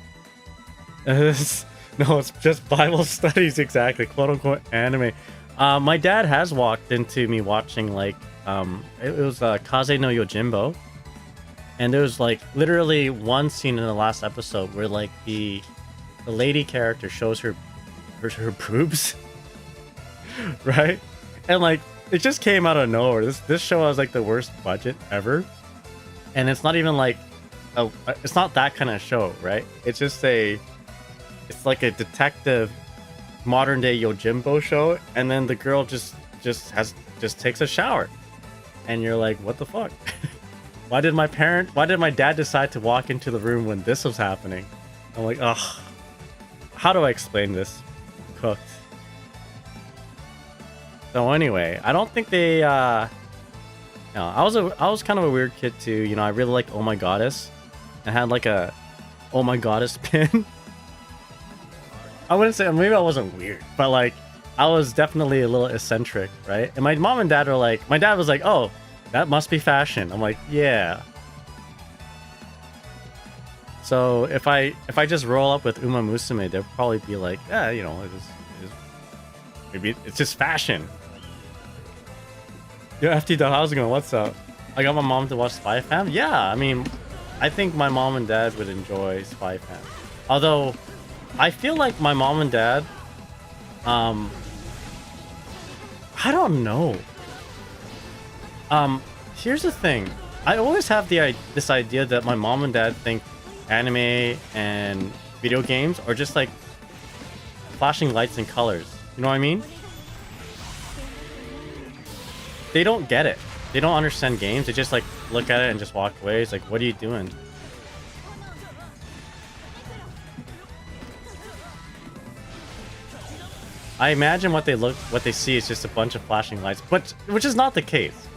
No, it's just Bible studies, exactly, quote unquote anime. My dad has walked into me watching like it was Kaze no Yojimbo, and there was like literally one scene in the last episode where like the lady character shows her boobs. right? And like it just came out of nowhere. This show has like the worst budget ever, and it's not even like it's not that kind of show, right? It's just it's like a detective modern day Yojimbo show, and then the girl just takes a shower, and you're like, what the fuck? Why did my dad decide to walk into the room when this was happening? I'm like, ugh. How do I explain this? Cooked. So anyway, I don't think they no, I was kind of a weird kid too. You know, I really liked Oh My Goddess. I had like a Oh My Goddess pin. I wouldn't say, maybe I wasn't weird, but like I was definitely a little eccentric, right? And my mom and dad were like, my dad was like, "Oh, that must be fashion." I'm like, "Yeah." So if I just roll up with Uma Musume, they'll probably be like, "Yeah, you know, maybe it's just fashion." Yo, FT, how's it going? What's up? I got my mom to watch Spy Fam. Yeah, I mean, I think my mom and dad would enjoy Spy Fam. Although, I feel like my mom and dad, I don't know. Here's the thing. I always have this idea that my mom and dad think anime and video games are just like flashing lights and colors. You know what I mean? They don't get it. They don't understand games. They just like look at it and just walk away. It's like, what are you doing? I imagine what they see is just a bunch of flashing lights, but which is not the case.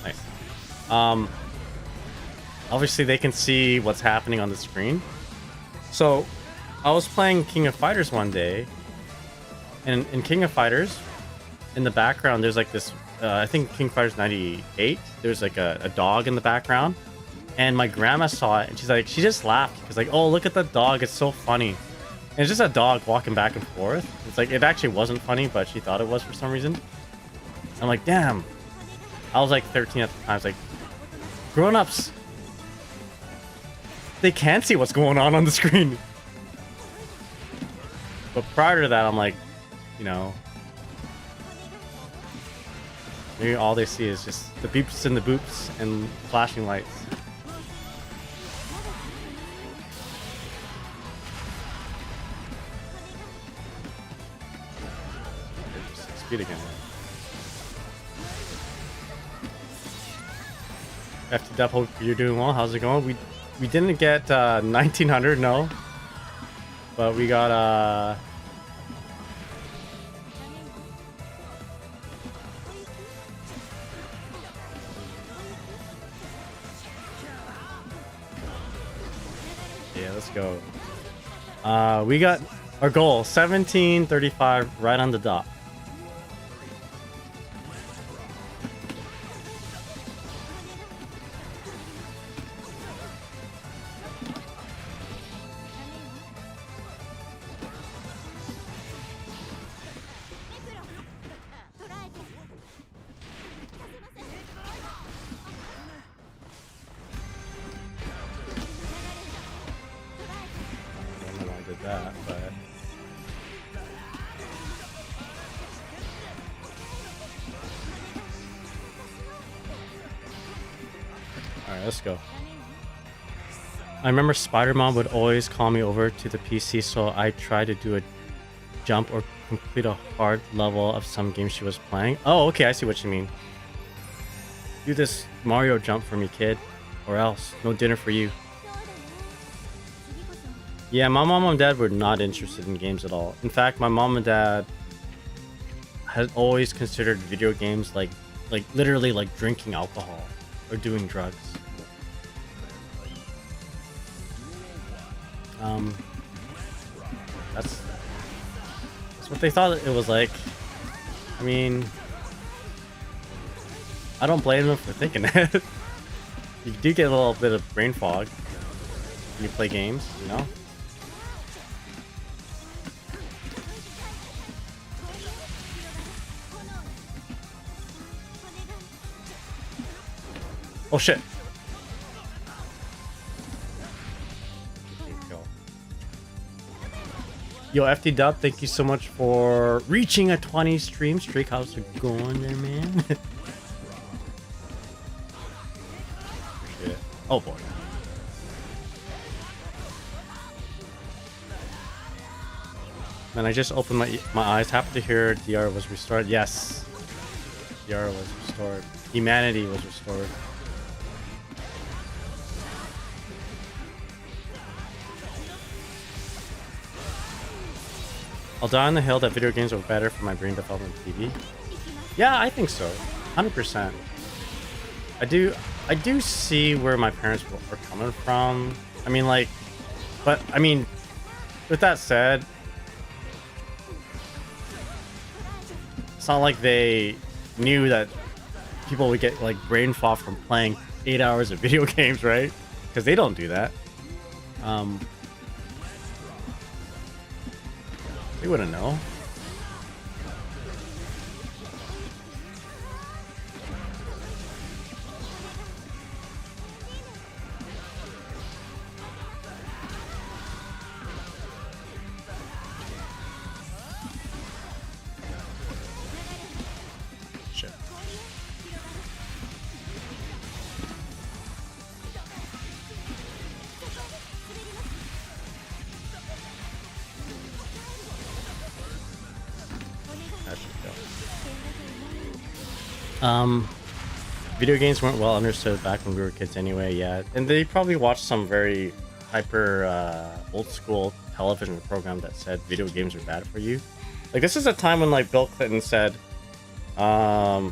Nice. Obviously they can see what's happening on the screen. So I was playing King of Fighters one day, and in King of Fighters, in the background there's like this I think King of Fighters 98, there's like a dog in the background, and my grandma saw it and she just laughed because like, oh, look at the dog, it's so funny. And it's just a dog walking back and forth. It's like, it actually wasn't funny, but she thought it was for some reason. I'm like, damn. I was like 13 at the time. I was like, grown-ups, they can't see what's going on the screen. But prior to that, I'm like, you know, maybe all they see is just the beeps and the boops and flashing lights. Speed again. FT Dep, hope you're doing well. How's it going? We didn't get 1900, no, but we got yeah, let's go. We got our goal 1735 right on the dot. That, but alright, let's go. I remember Spider-Man would always call me over to the PC, so I tried to do a jump or complete a hard level of some game she was playing. Oh, okay, I see what you mean. Do this Mario jump for me, kid, or else no dinner for you. Yeah, my mom and dad were not interested in games at all. In fact, my mom and dad had always considered video games like literally like drinking alcohol or doing drugs. That's what they thought it was like. I mean, I don't blame them for thinking that. You do get a little bit of brain fog when you play games, you know? Oh shit. Yo, FT Dub, thank you so much for reaching a 20 stream streak. How's it going there, man? Appreciate it. Oh boy. Man, I just opened my eyes. Happy to hear DR was restored. Yes. DR was restored. Humanity was restored. I'll die on the hill that video games are better for my brain development TV. Yeah, I think so. 100%. I do see where my parents were coming from. I mean, like, but I mean, with that said, it's not like they knew that people would get like brain fog from playing 8 hours of video games, right? Because they don't do that. They wouldn't know. Shit. Video games weren't well understood back when we were kids anyway, yeah. And they probably watched some very hyper old school television program that said video games are bad for you. Like, this is a time when like Bill Clinton said, what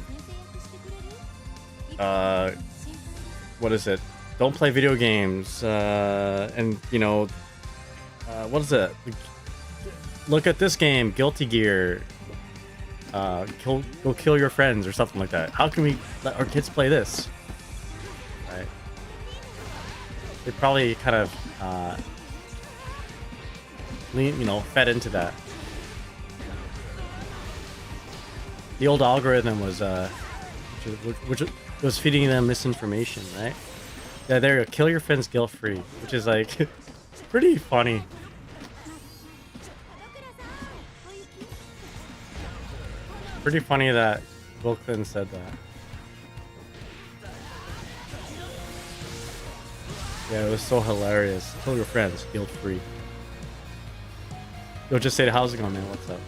is it? Don't play video games. And you know, what is it? Look at this game, Guilty Gear. Go kill your friends or something like that. How can we let our kids play this? Right? They probably kind of, fed into that. The old algorithm was, which was feeding them misinformation, right? Yeah, there you go. Kill your friends guilt-free, which is like pretty funny. Pretty funny that Bill Clinton said that. Yeah, it was so hilarious. Kill your friends, guilt-free. Yo, just say, how's it going, man? What's up?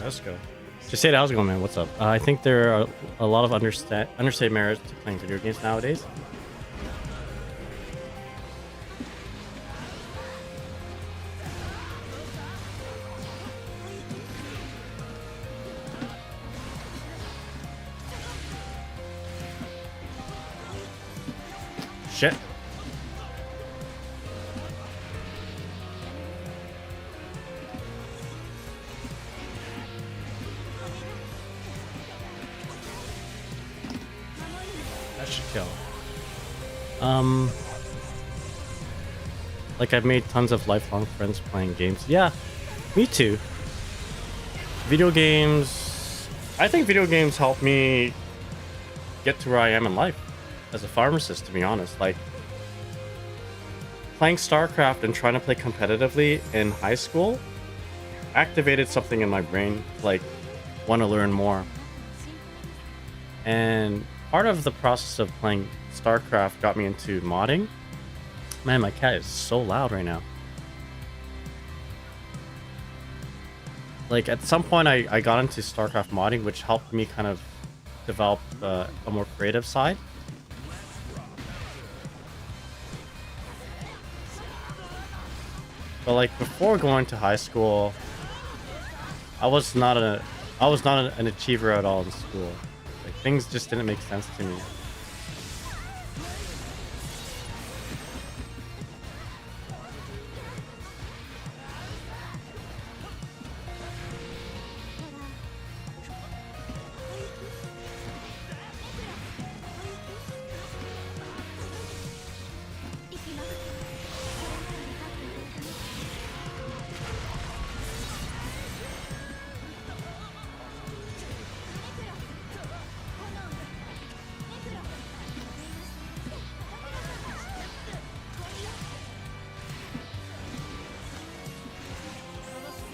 Let's go. Just say, how's it going, man? What's up? I think there are a lot of understated merits to playing video games nowadays. Shit. Like, I've made tons of lifelong friends playing games. Yeah, me too. Video games... I think video games help me get to where I am in life as a pharmacist, to be honest. Like, playing StarCraft and trying to play competitively in high school activated something in my brain, like, want to learn more. And part of the process of playing StarCraft got me into modding. Man, my cat is so loud right now. Like, at some point I got into StarCraft modding, which helped me kind of develop a more creative side. But like, before going to high school, I was not an achiever at all in school. Like, things just didn't make sense to me.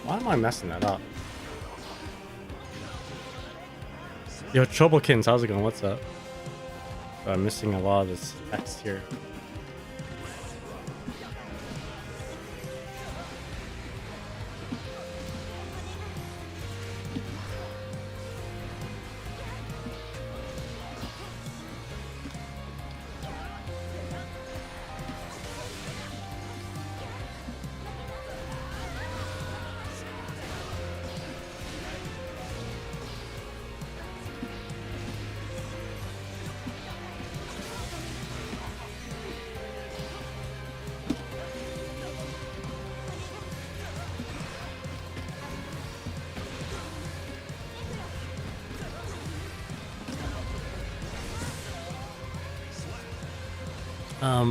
Why am I messing that up? Yo, Troublekins, how's it going? What's up? Oh, I'm missing a lot of this text here. Let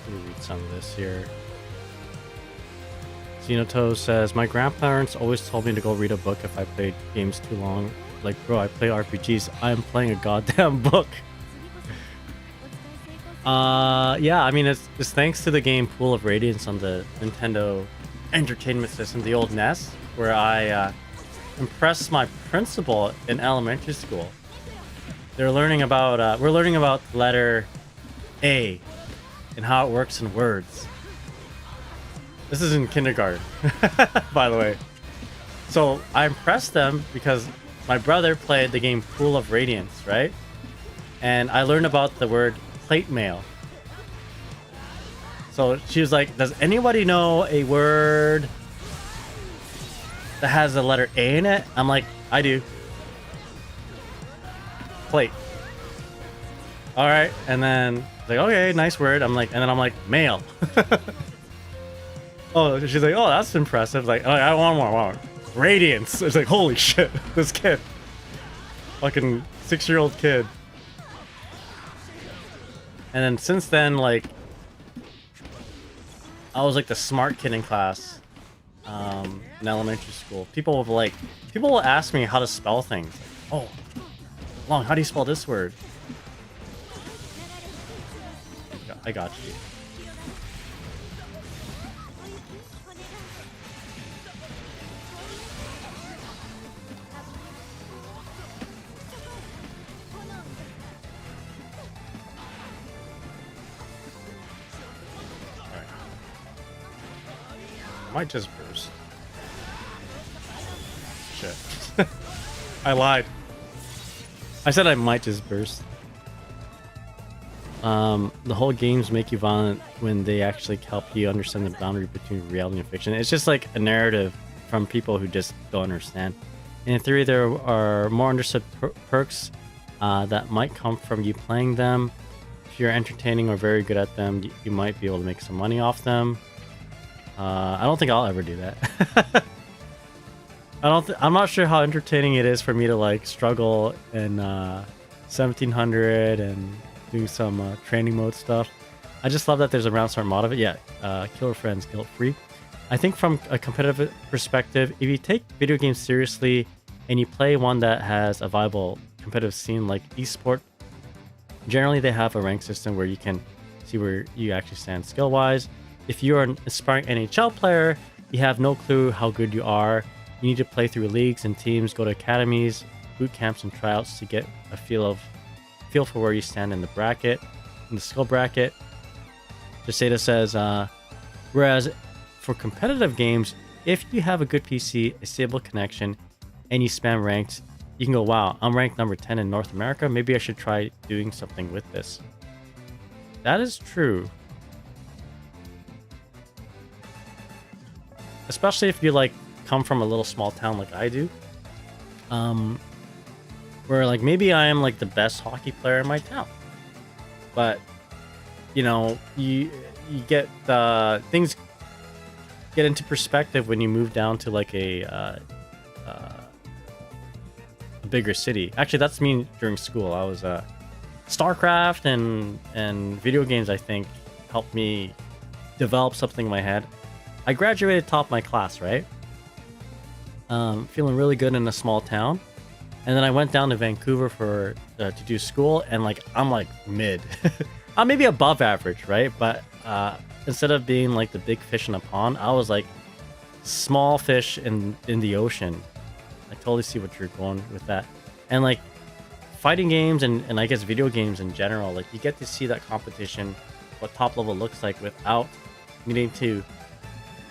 me read some of this here. Xenoto says, my grandparents always told me to go read a book if I played games too long. Like, bro, I play RPGs. I'm playing a goddamn book. Yeah, I mean, it's thanks to the game Pool of Radiance on the Nintendo Entertainment System, the old NES, where I impressed my principal in elementary school. We're learning about the letter A and how it works in words. This is in kindergarten, by the way. So I impressed them because my brother played the game Pool of Radiance, right? And I learned about the word plate mail. So she was like, does anybody know a word that has the letter A in it? I'm like, I do. Plate. All right, and then like, okay, nice word. I'm like, mail. Oh, she's like, oh, that's impressive. Like, oh, I want more. Radiance. It's like, holy shit, this kid, fucking 6-year-old kid. And then since then, like, I was like the smart kid in class, in elementary school. People will ask me how to spell things. Oh, Long, how do you spell this word? I got you. Alright. Might just burst. Shit. I lied. I said I might just burst. The whole games make you violent when they actually help you understand the boundary between reality and fiction. It's just like a narrative from people who just don't understand. In theory, there are more understood perks that might come from you playing them. If you're entertaining or very good at them, you might be able to make some money off them. I don't think I'll ever do that. I'm not sure how entertaining it is for me to like struggle in 1700 and do some training mode stuff. I just love that there's a round start mod of it. Yeah, Killer Friends guilt free. I think from a competitive perspective, if you take video games seriously and you play one that has a viable competitive scene like esport, generally they have a rank system where you can see where you actually stand skill wise. If you're an aspiring NHL player, you have no clue how good you are. You need to play through leagues and teams, go to academies, boot camps, and tryouts to get a feel for where you stand in the bracket, in the skill bracket. Jaseda says, whereas for competitive games, if you have a good PC, a stable connection, and you spam ranked, you can go, wow, I'm ranked number 10 in North America. Maybe I should try doing something with this. That is true. Especially if you like come from a little small town like I do. where like maybe I am like the best hockey player in my town, but you know, you get things get into perspective when you move down to like a bigger city. Actually, that's me during school. I was StarCraft and video games, I think, helped me develop something in my head. I graduated top of my class, right? Feeling really good in a small town. And then I went down to Vancouver for to do school, and like I'm like mid. I'm maybe above average, right? But instead of being like the big fish in a pond, I was like small fish in the ocean. I totally see what you're going with that. And like fighting games and I guess video games in general, like you get to see that competition, what top level looks like without needing to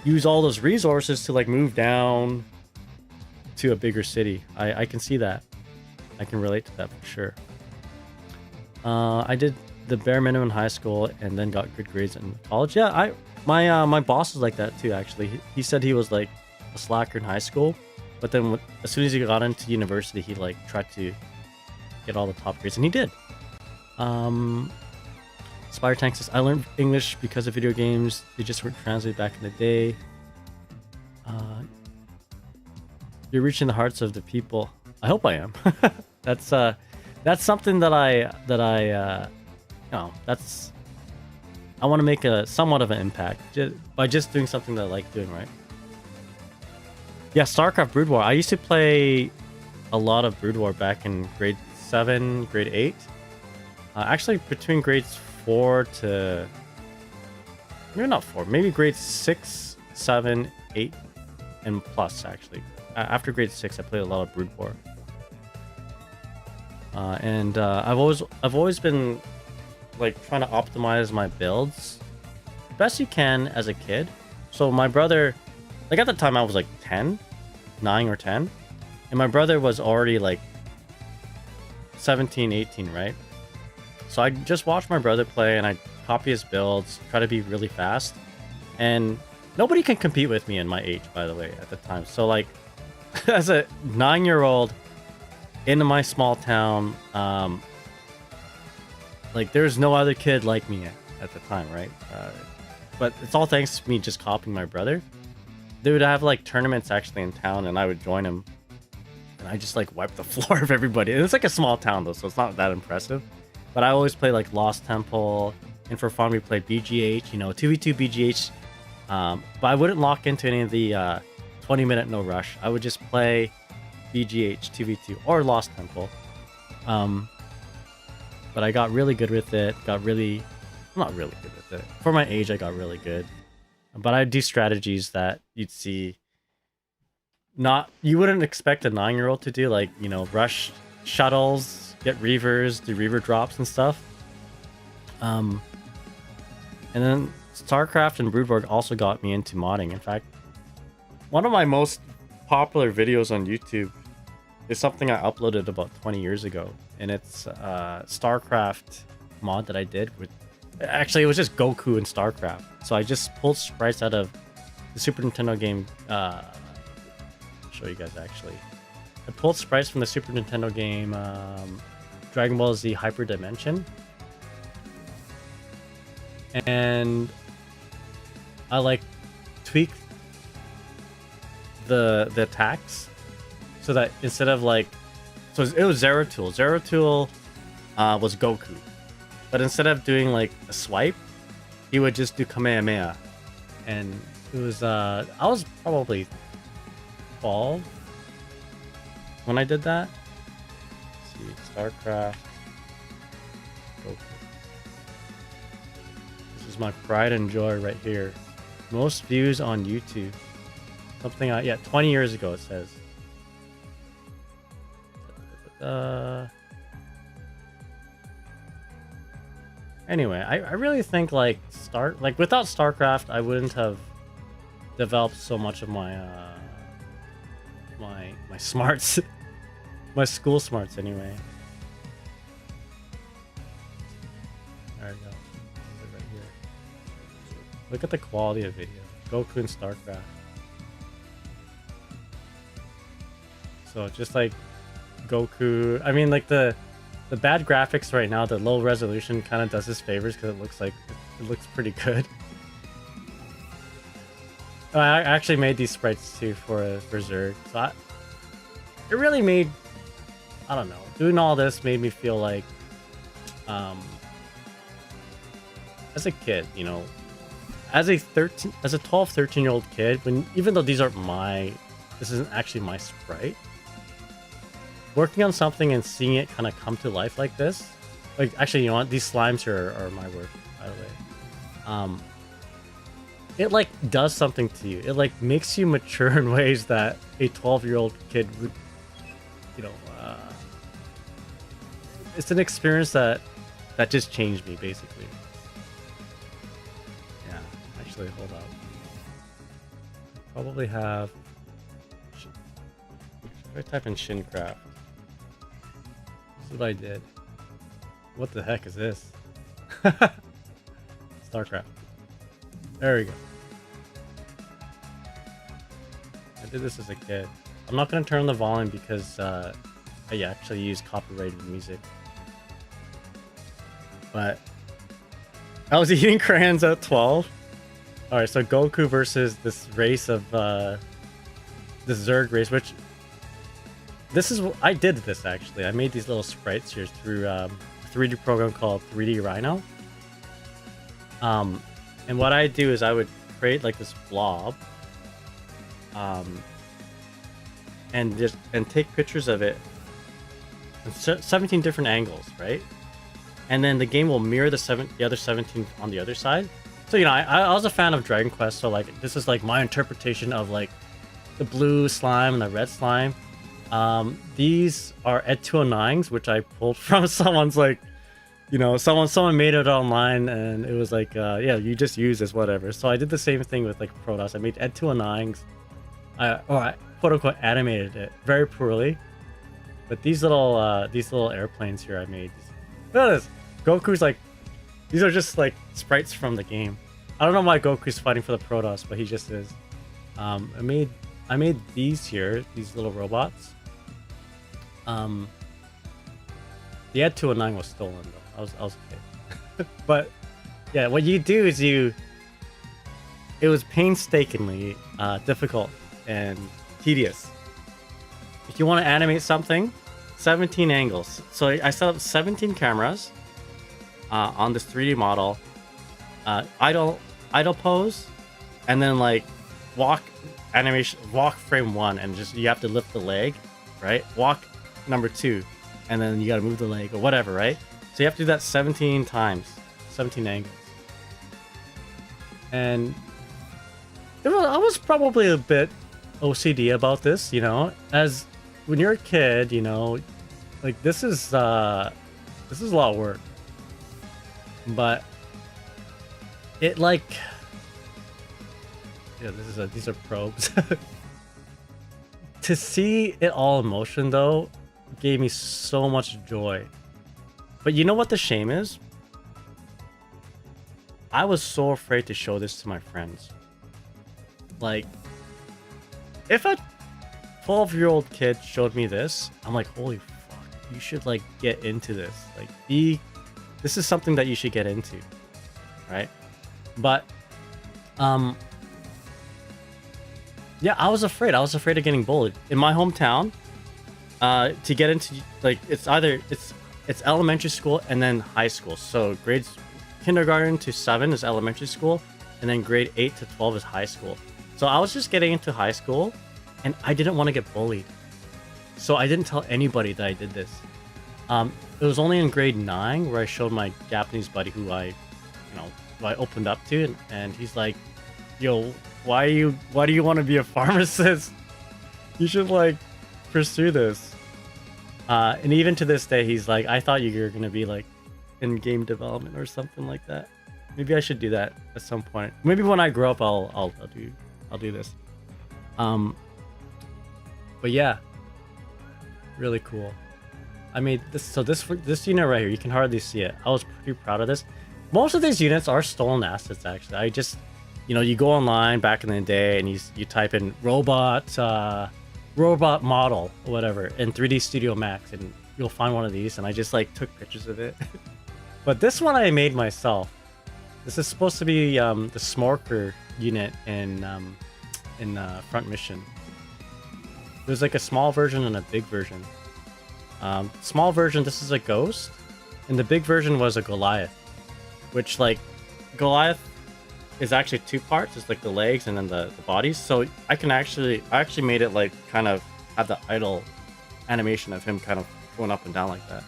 use all those resources to like move down to a bigger city. I can see that. I can relate to that for sure. I did the bare minimum in high school and then got good grades in college. Yeah, my boss was like that too. Actually, he said he was like a slacker in high school, but then as soon as he got into university, he like tried to get all the top grades, and he did. Spire Tank says, I learned English because of video games. They just weren't translated back in the day. You're reaching the hearts of the people. I hope I am. That's something that I want to make a somewhat of an impact by just doing something that I like doing, right? Yeah, StarCraft Brood War. I used to play a lot of Brood War back in grade 7, grade 8. Actually, between grades 4 to... Maybe not 4. Maybe grades 6, 7, 8, and plus, actually. After grade 6, I played a lot of Brood War. I've always been like trying to optimize my builds the best you can as a kid. So my brother, like at the time I was like 9 or 10, and my brother was already like 17, 18, right? So I just watched my brother play and I copy his builds, try to be really fast, and nobody can compete with me in my age, by the way, at the time. So like as a 9-year-old in my small town, like there's no other kid like me at the time, right? But it's all thanks to me just copying my brother. They would have like tournaments actually in town, and I would join them, and I just like wipe the floor of everybody. And it's like a small town though, so it's not that impressive. But I always play like Lost Temple, and for fun we played BGH, 2v2 BGH. But I wouldn't lock into any of the 20-minute no rush. I would just play BGH 2v2 or Lost Temple. But I got really good with it. Not really good with it. For my age, I got really good. But I do strategies that you'd see you wouldn't expect a 9-year-old to do, like, rush shuttles, get reavers, do reaver drops and stuff. And then StarCraft and Brood War also got me into modding. In fact, one of my most popular videos on YouTube is something I uploaded about 20 years ago, and it's StarCraft mod that I did with... Actually, it was just Goku and StarCraft. So I just pulled sprites out of the Super Nintendo game. I'll show you guys, actually. I pulled sprites from the Super Nintendo game Dragon Ball Z Hyper Dimension. And I like tweaked the attacks so that instead of like... So it was Zeratul. Zeratul was Goku. But instead of doing like a swipe, he would just do Kamehameha. And it was, I was probably 12 when I did that. Let's see, StarCraft. Goku. This is my pride and joy right here. Most views on YouTube. Something, yeah, 20 years ago it says. Anyway, I really think like without StarCraft, I wouldn't have developed so much of my my smarts, my school smarts anyway. There we go. Right here. Look at the quality of video. Goku and StarCraft. So just like Goku. I mean, like the bad graphics right now, the low resolution kind of does us favors because it looks pretty good. I actually made these sprites too for Zerg, so it really made, I don't know, doing all this made me feel like, as a kid, you know, as a 12, 13-year-old kid, even though this isn't actually my sprite, working on something and seeing it kind of come to life like this, like, actually, you know what, these slimes here are my work, by the way. It like does something to you. It like makes you mature in ways that a 12-year-old kid would, you know, it's an experience that just changed me, basically. Yeah, actually, hold up. Probably have, if I type in Shincraft, this is what I did. What the heck is this? StarCraft. There we go. I did this as a kid. I'm not going to turn on the volume because I actually use copyrighted music. But I was eating crayons at 12. Alright, so Goku versus this race of this Zerg race, which I did this actually. I made these little sprites here through a 3D program called 3D Rhino. And what I do is I would create like this blob, and take pictures of it in 17 different angles, right? And then the game will mirror the other 17 on the other side. So, you know, I was a fan of Dragon Quest, so like this is like my interpretation of like the blue slime and the red slime. These are Ed 209s, which I pulled from someone's like, you know, someone made it online, and it was like, yeah, you just use this, whatever. So I did the same thing with like Protoss. I made Ed 209s. I quote unquote animated it very poorly, but these little airplanes here I made. Look at this. Goku's like, these are just like sprites from the game. I don't know why Goku's fighting for the Protoss, but he just is. I made these here, these little robots. The Ed 209 was stolen though. I was a kid. But yeah, what you do is it was painstakingly difficult and tedious. If you want to animate something, 17 angles. So I set up 17 cameras on this 3D model. Idle pose, and then like walk frame 1, and just you have to lift the leg, right? Walk number 2, and then you got to move the leg or whatever, right? So you have to do that 17 times, 17 angles. And I was probably a bit OCD about this, you know, as when you're a kid, you know, like this is a lot of work. But it like, yeah, these are probes. To see it all in motion though gave me so much joy. But you know what the shame is? I was so afraid to show this to my friends. Like, if a 12-year-old kid showed me this, I'm like, holy fuck, you should like get into this. Like, this is something that you should get into, right? But, yeah, I was afraid. I was afraid of getting bullied in my hometown. To get into, like, it's elementary school and then high school. So grades kindergarten to 7 is elementary school, and then grade 8 to 12 is high school. So I was just getting into high school, and I didn't want to get bullied. So I didn't tell anybody that I did this. It was only in grade 9 where I showed my Japanese buddy who I opened up to, and he's like, yo, why do you want to be a pharmacist? You should like pursue this. And even to this day, he's like, I thought you were gonna be like in game development or something like that. Maybe I should do that at some point. Maybe when I grow up, I'll do this. But yeah, really cool. I made this. So this unit right here, you can hardly see it. I was pretty proud of this. Most of these units are stolen assets, actually. I just, you go online back in the day and you type in robot robot model or whatever in 3D Studio Max, and you'll find one of these, and I just like took pictures of it. But this one I made myself. This is supposed to be the Smorker unit in Front Mission. There's like a small version and a big version. Small version, this is a ghost, and the big version was a Goliath, which like Goliath is actually two parts. It's like the legs and then the bodies. So I actually made it like kind of have the idle animation of him kind of going up and down like that.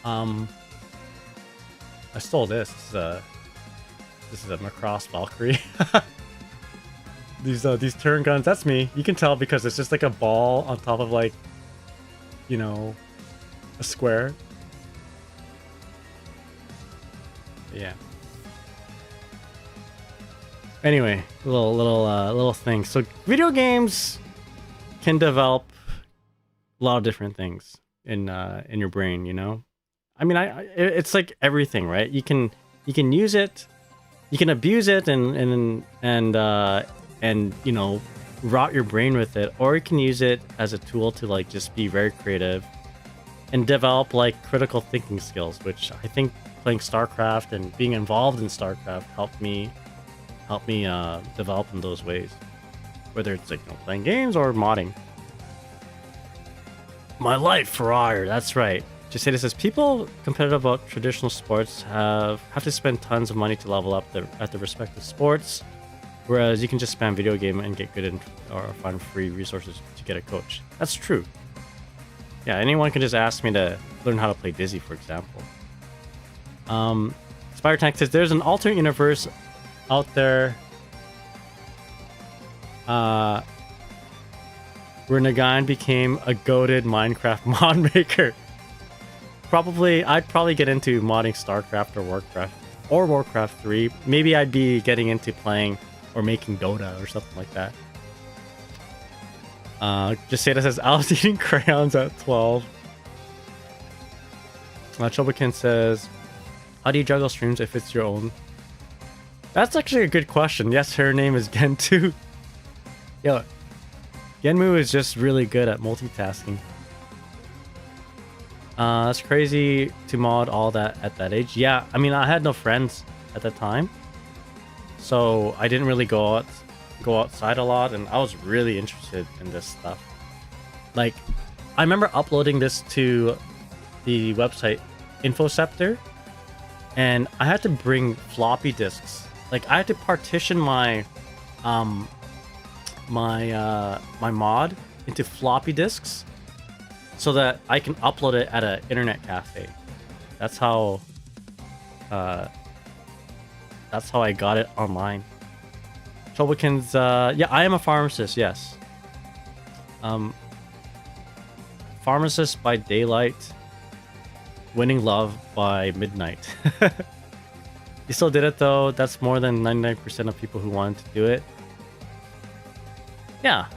I stole this. This is a Macross Valkyrie. These turn guns, that's me. You can tell because it's just like a ball on top of like, you know, a square. Yeah. Anyway, little thing. So video games can develop a lot of different things in your brain, you know. I mean, it's like everything, right? You can use it, you can abuse it, and you know, rot your brain with it, or you can use it as a tool to like just be very creative and develop like critical thinking skills, which I think playing StarCraft and being involved in StarCraft helped me develop in those ways, whether it's like, you know, playing games or modding. My life for hire, that's right. Just say this says people competitive about traditional sports have to spend tons of money to level up at the respective sports, whereas you can just spam video game and get good or find free resources to get a coach. That's true. Yeah, anyone can just ask me to learn how to play Dizzy, for example. Spire Tank says there's an alternate universe out there where Nagayan became a goated Minecraft mod maker. I'd probably get into modding StarCraft or Warcraft 3. Maybe I'd be getting into playing or making Dota or something like that. Just say that says I was eating crayons at 12. Chobakin says, how do you juggle streams if it's your own? That's actually a good question. Yes, her name is Gentu. Yo, Genmu is just really good at multitasking. That's crazy to mod all that at that age. Yeah, I mean, I had no friends at the time, so I didn't really go outside a lot, and I was really interested in this stuff. Like, I remember uploading this to the website Infoceptor, and I had to bring floppy disks. Like, I had to partition my my mod into floppy disks so that I can upload it at an internet cafe. That's how I got it online. Troublekin's, yeah, I am a pharmacist, yes. Pharmacist by daylight, winning love by midnight. You still did it though. That's more than 99% of people who wanted to do it. Yeah,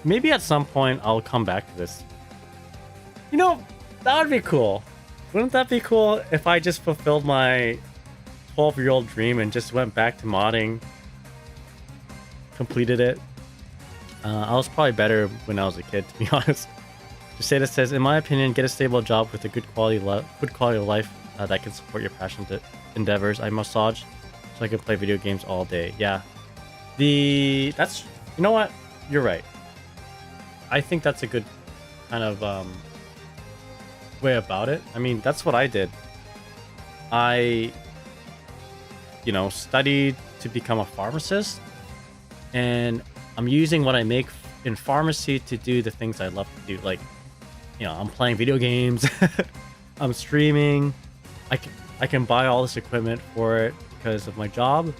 maybe at some point I'll come back to this. You know, that would be cool. Wouldn't that be cool if I just fulfilled my 12-year-old dream and just went back to modding, completed it? I was probably better when I was a kid, to be honest. Juseda says, in my opinion, get a stable job with a good quality of life that can support your passion endeavors. I massage so I can play video games all day. Yeah, you know what? You're right. I think that's a good kind of way about it. I mean, that's what I did. I, you know, studied to become a pharmacist, and I'm using what I make in pharmacy to do the things I love to do. Like, you know, I'm playing video games, I'm streaming, I can buy all this equipment for it because of my job,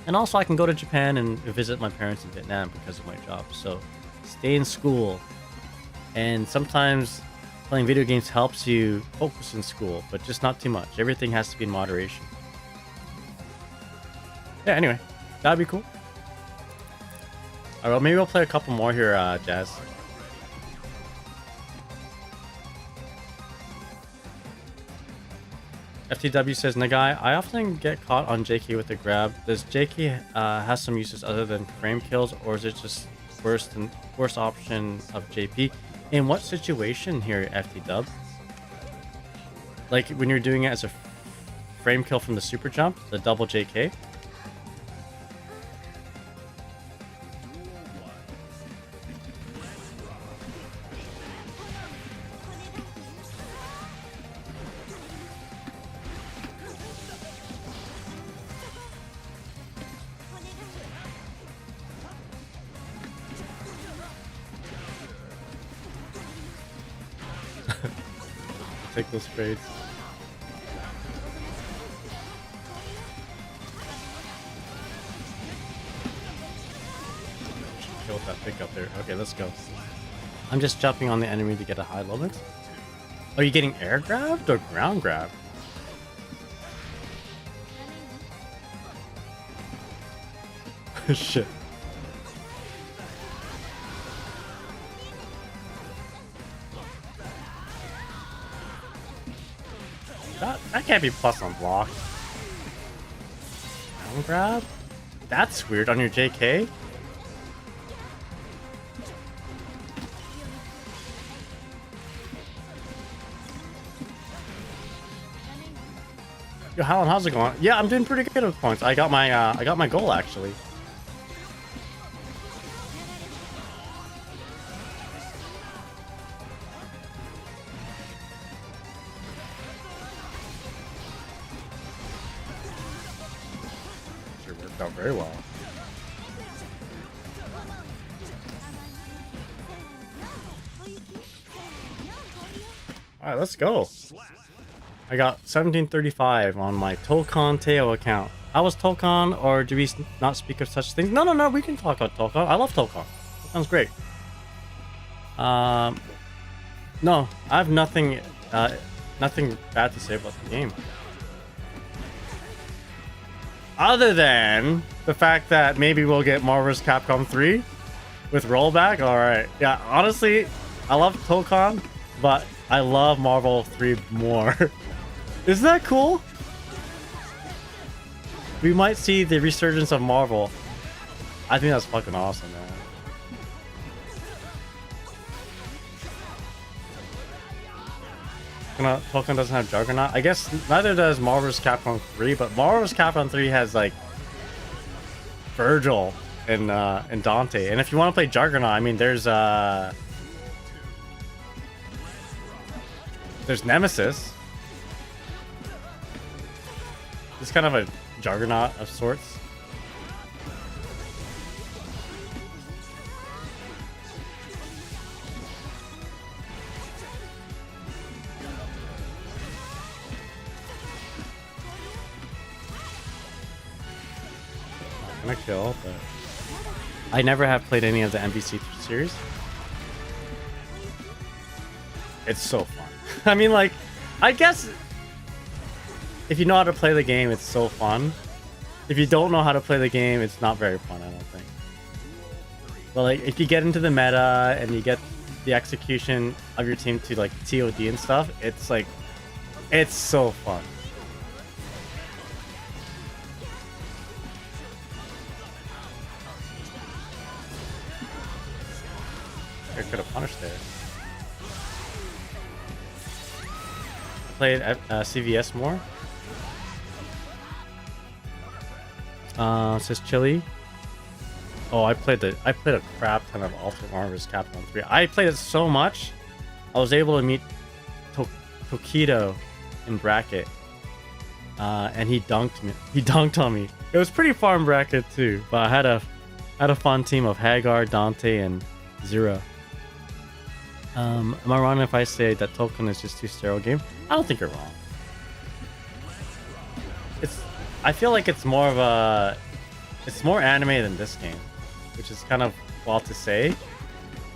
and also I can go to Japan and visit my parents in Vietnam because of my job. So stay in school, and sometimes playing video games helps you focus in school, but just not too much. Everything has to be in moderation. Yeah, anyway, that'd be cool. Alright, well, maybe we'll play a couple more here, Jazz. FTW says, Nagai, I often get caught on JK with a grab. Does JK have some uses other than frame kills, or is it just worst option of JP. In what situation here, FT Dub? Like when you're doing it as a frame kill from the super jump, the double JK? Take those trades. Kill that pick up there. Okay, let's go. I'm just jumping on the enemy to get a high limit. Are you getting air grabbed or ground grabbed? Shit. That can't be plus on block. Ground grab? That's weird on your JK. Yo, Alan, how's it going? Yeah, I'm doing pretty good with points. I got my goal actually. Sure worked out very well. All right, let's go. I got 1735 on my Tolkon Teo account. How was Tolkon, or do we not speak of such things? No, we can talk about Tolkon. I love Tolkon. That sounds great. No, I have nothing bad to say about the game. Other than the fact that maybe we'll get Marvel vs. Capcom 3 with rollback. Alright, yeah, honestly, I love Tolkon, but I love Marvel 3 more. Isn't that cool? We might see the resurgence of Marvel. I think that's fucking awesome, man. Tolkien doesn't have Juggernaut. I guess neither does Marvel vs. Capcom 3, but Marvel vs. Capcom 3 has like Virgil and Dante. And if you want to play Juggernaut, I mean there's Nemesis. It's kind of a Juggernaut of sorts. Not gonna kill, but I never have played any of the NBC series. It's so fun. I mean, like, I guess if you know how to play the game, it's so fun. If you don't know how to play the game, it's not very fun, I don't think. But like, if you get into the meta and you get the execution of your team to like TOD and stuff, it's like, it's so fun. I could have punished there. Played CVS more. Says Chili. Oh, I played a crap ton of Ultimate Marvel vs. Capcom 3. I played it so much, I was able to meet Tokido in bracket, and he dunked me. He dunked on me. It was pretty far in bracket too, but I had a fun team of Hagar, Dante, and Zero. Am I wrong if I say that Tolkien is just too sterile game? I don't think you're wrong. I feel like it's more anime than this game, which is kind of wild to say.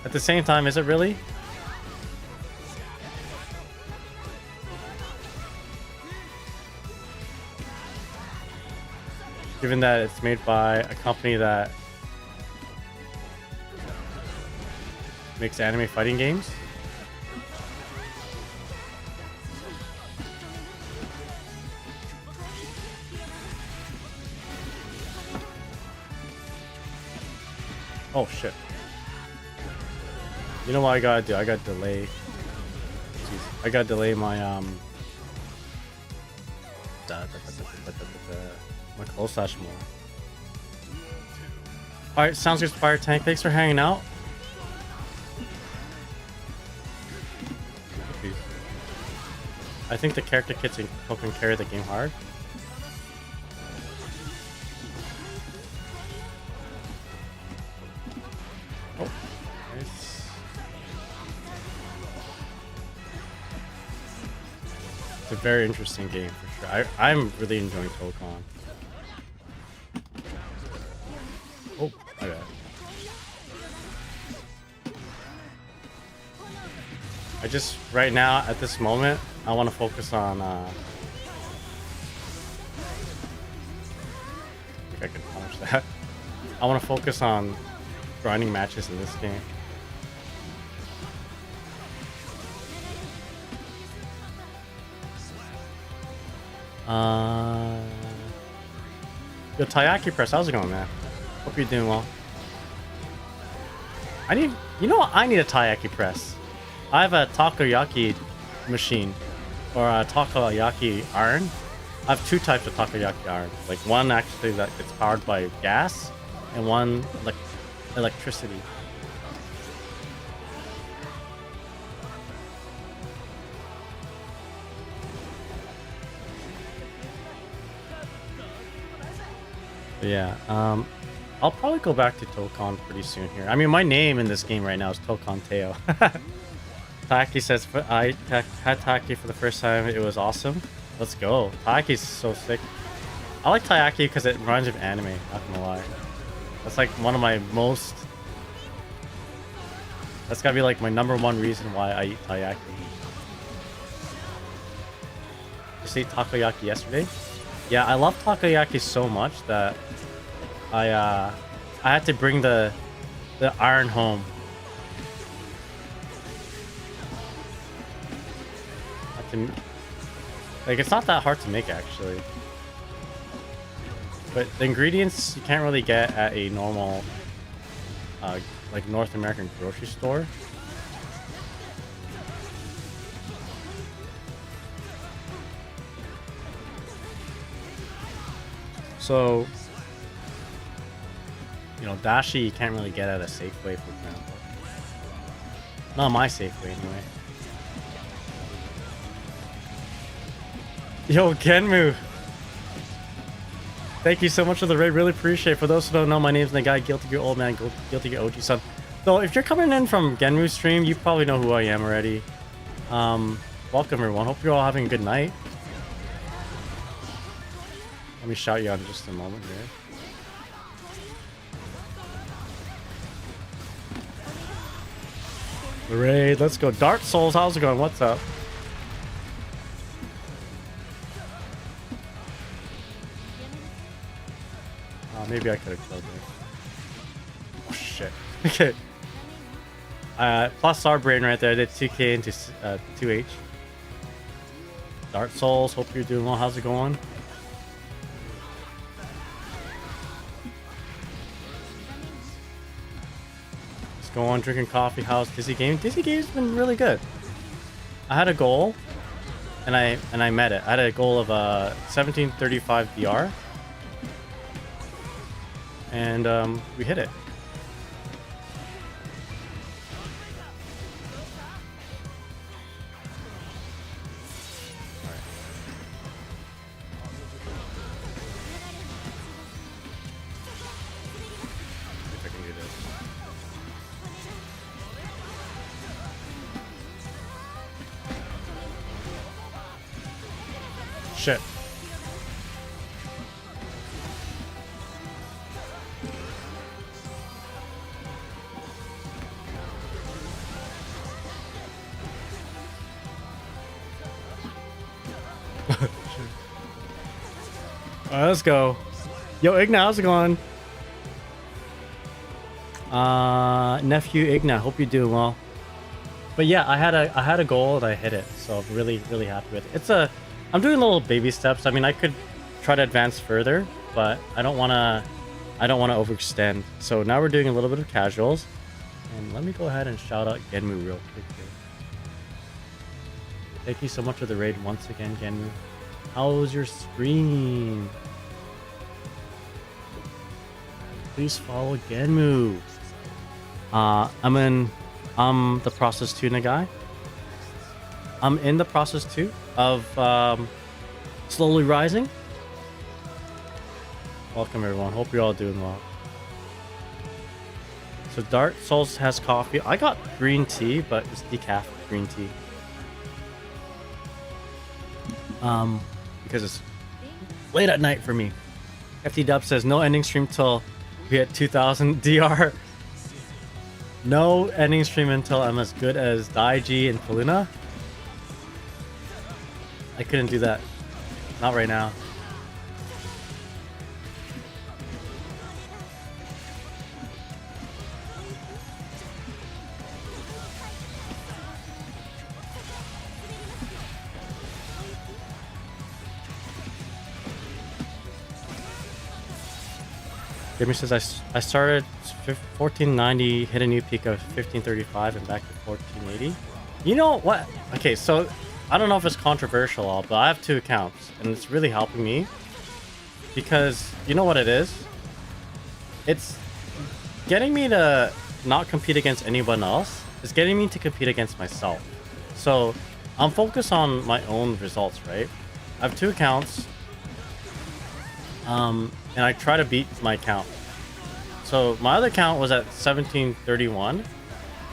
At the same time, is it really? Given that it's made by a company that makes anime fighting games. Oh shit. You know what I gotta do? I gotta delay. Jeez, I gotta delay my my close slash more. All right, sounds good, Fire Tank. Thanks for hanging out. I think the character kits can carry the game hard. Oh, nice. It's a very interesting game for sure. I'm really enjoying Tokon. Oh, my bad. I just, right now, at this moment, I want to focus on, I think I can punish that. I want to focus on grinding matches in this game. Yo, Taiyaki Press, how's it going, man? Hope you're doing well. You know what? I need a Taiyaki Press. I have a takoyaki machine, or a takoyaki iron. I have two types of takoyaki iron. Like one actually that it's powered by gas, and one like electricity. But yeah, I'll probably go back to Tokon pretty soon here. I mean, my name in this game right now is Tokon Teo. Taki says, I had Taki for the first time. It was awesome. Let's go. Taki's so sick. I like Taiyaki because it reminds me of anime. Not gonna lie. That's like one of my most... That's gotta be like my #1 reason why I eat Taiyaki. Just ate takoyaki yesterday? Yeah, I love takoyaki so much that I had to bring the iron home. Like, it's not that hard to make actually, but the ingredients you can't really get at a normal like North American grocery store. So, you know, dashi you can't really get at a Safeway, for example. Not my Safeway anyway. Yo, Genmu! Thank you so much for the raid. Really appreciate it. For those who don't know, my name's the guy Guilty Gear Old Man, Guilty Gear OG Son. So if you're coming in from Genmu stream, you probably know who I am already. Welcome everyone. Hope you're all having a good night. Let me shout you out in just a moment here. Raid, let's go. Dark Souls, how's it going? What's up? Maybe I could have killed her. Oh shit. Okay. Plus our brain right there. I did 2k into 2h. Dark Souls, hope you're doing well. How's it going? Just go on drinking coffee. How's Dizzy Game? Dizzy Game's been really good. I had a goal and I met it. I had a goal of 1735 DR. And we hit it. If I can do this. Shit. Alright, let's go. Yo, Igna, how's it going? Nephew Igna, hope you're doing well. But yeah, I had a goal and I hit it, so I'm really happy with it. I'm doing little baby steps. I mean, I could try to advance further, but I don't wanna overextend. So now we're doing a little bit of casuals. And let me go ahead and shout out Genmu real quick here. Thank you so much for the raid once again, Genmu. How was your stream? Please follow Genmu. I'm the process too, Nagai. I'm in the process too of slowly rising. Welcome everyone. Hope you're all doing well. So Dark Souls has coffee. I got green tea, but it's decaf green tea. Because it's late at night for me. FT Dub says no ending stream till we hit 2000 DR. No ending stream until I'm as good as Daiji and Paluna. I couldn't do that. Not right now. Jimmy says I started 1490, hit a new peak of 1535 and back to 1480. You know what? Okay, so I don't know if it's controversial at all, but I have 2 accounts and it's really helping me because you know what it is? It's getting me to not compete against anyone else. It's getting me to compete against myself. So I'm focused on my own results, right? I have 2 accounts. And I try to beat my account. So my other account was at 1731.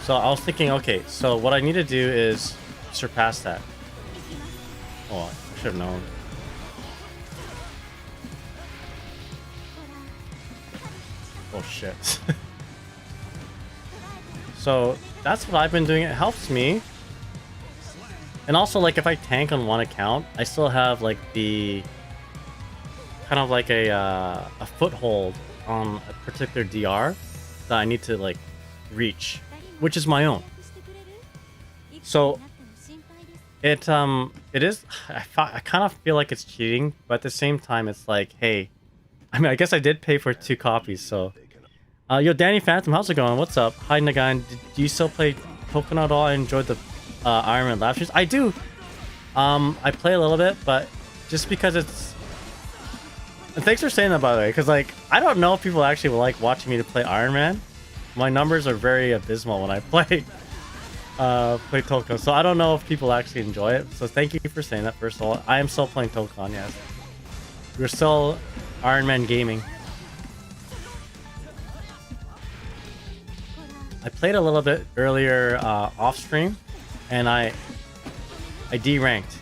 So I was thinking, okay, so what I need to do is surpass that. Oh, I should have known. Oh shit. So that's what I've been doing. It helps me. And also, like, if I tank on one account, I still have like the kind of like a foothold on a particular DR that I need to like reach, which is my own. So it is. I kind of feel like it's cheating, but at the same time, it's like, hey, I mean, I guess I did pay for 2 copies, so. Yo, Danny Phantom, how's it going? What's up? Hi, Nagan. Do you still play Pokemon at all? I enjoyed the Iron Man live streams. I do. I play a little bit, but just because it's. And thanks for saying that, by the way, because like I don't know if people actually will like watching me to play Iron Man. My numbers are very abysmal when I play Tokon, so I don't know if people actually enjoy it. So thank you for saying that. First of all, I am still playing Tokon. Yes, we're still Iron Man gaming. I played a little bit earlier off stream, and I D-ranked.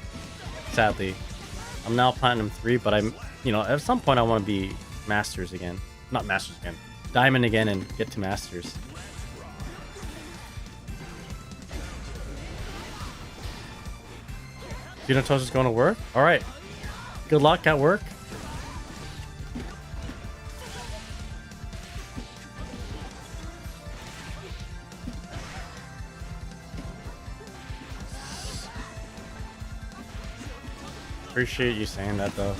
Sadly, I'm now Platinum 3, but I'm. You know, at some point I want to be Masters again. Not Masters again. Diamond again and get to Masters. Toast is going to work? Alright. Good luck at work. Appreciate you saying that though.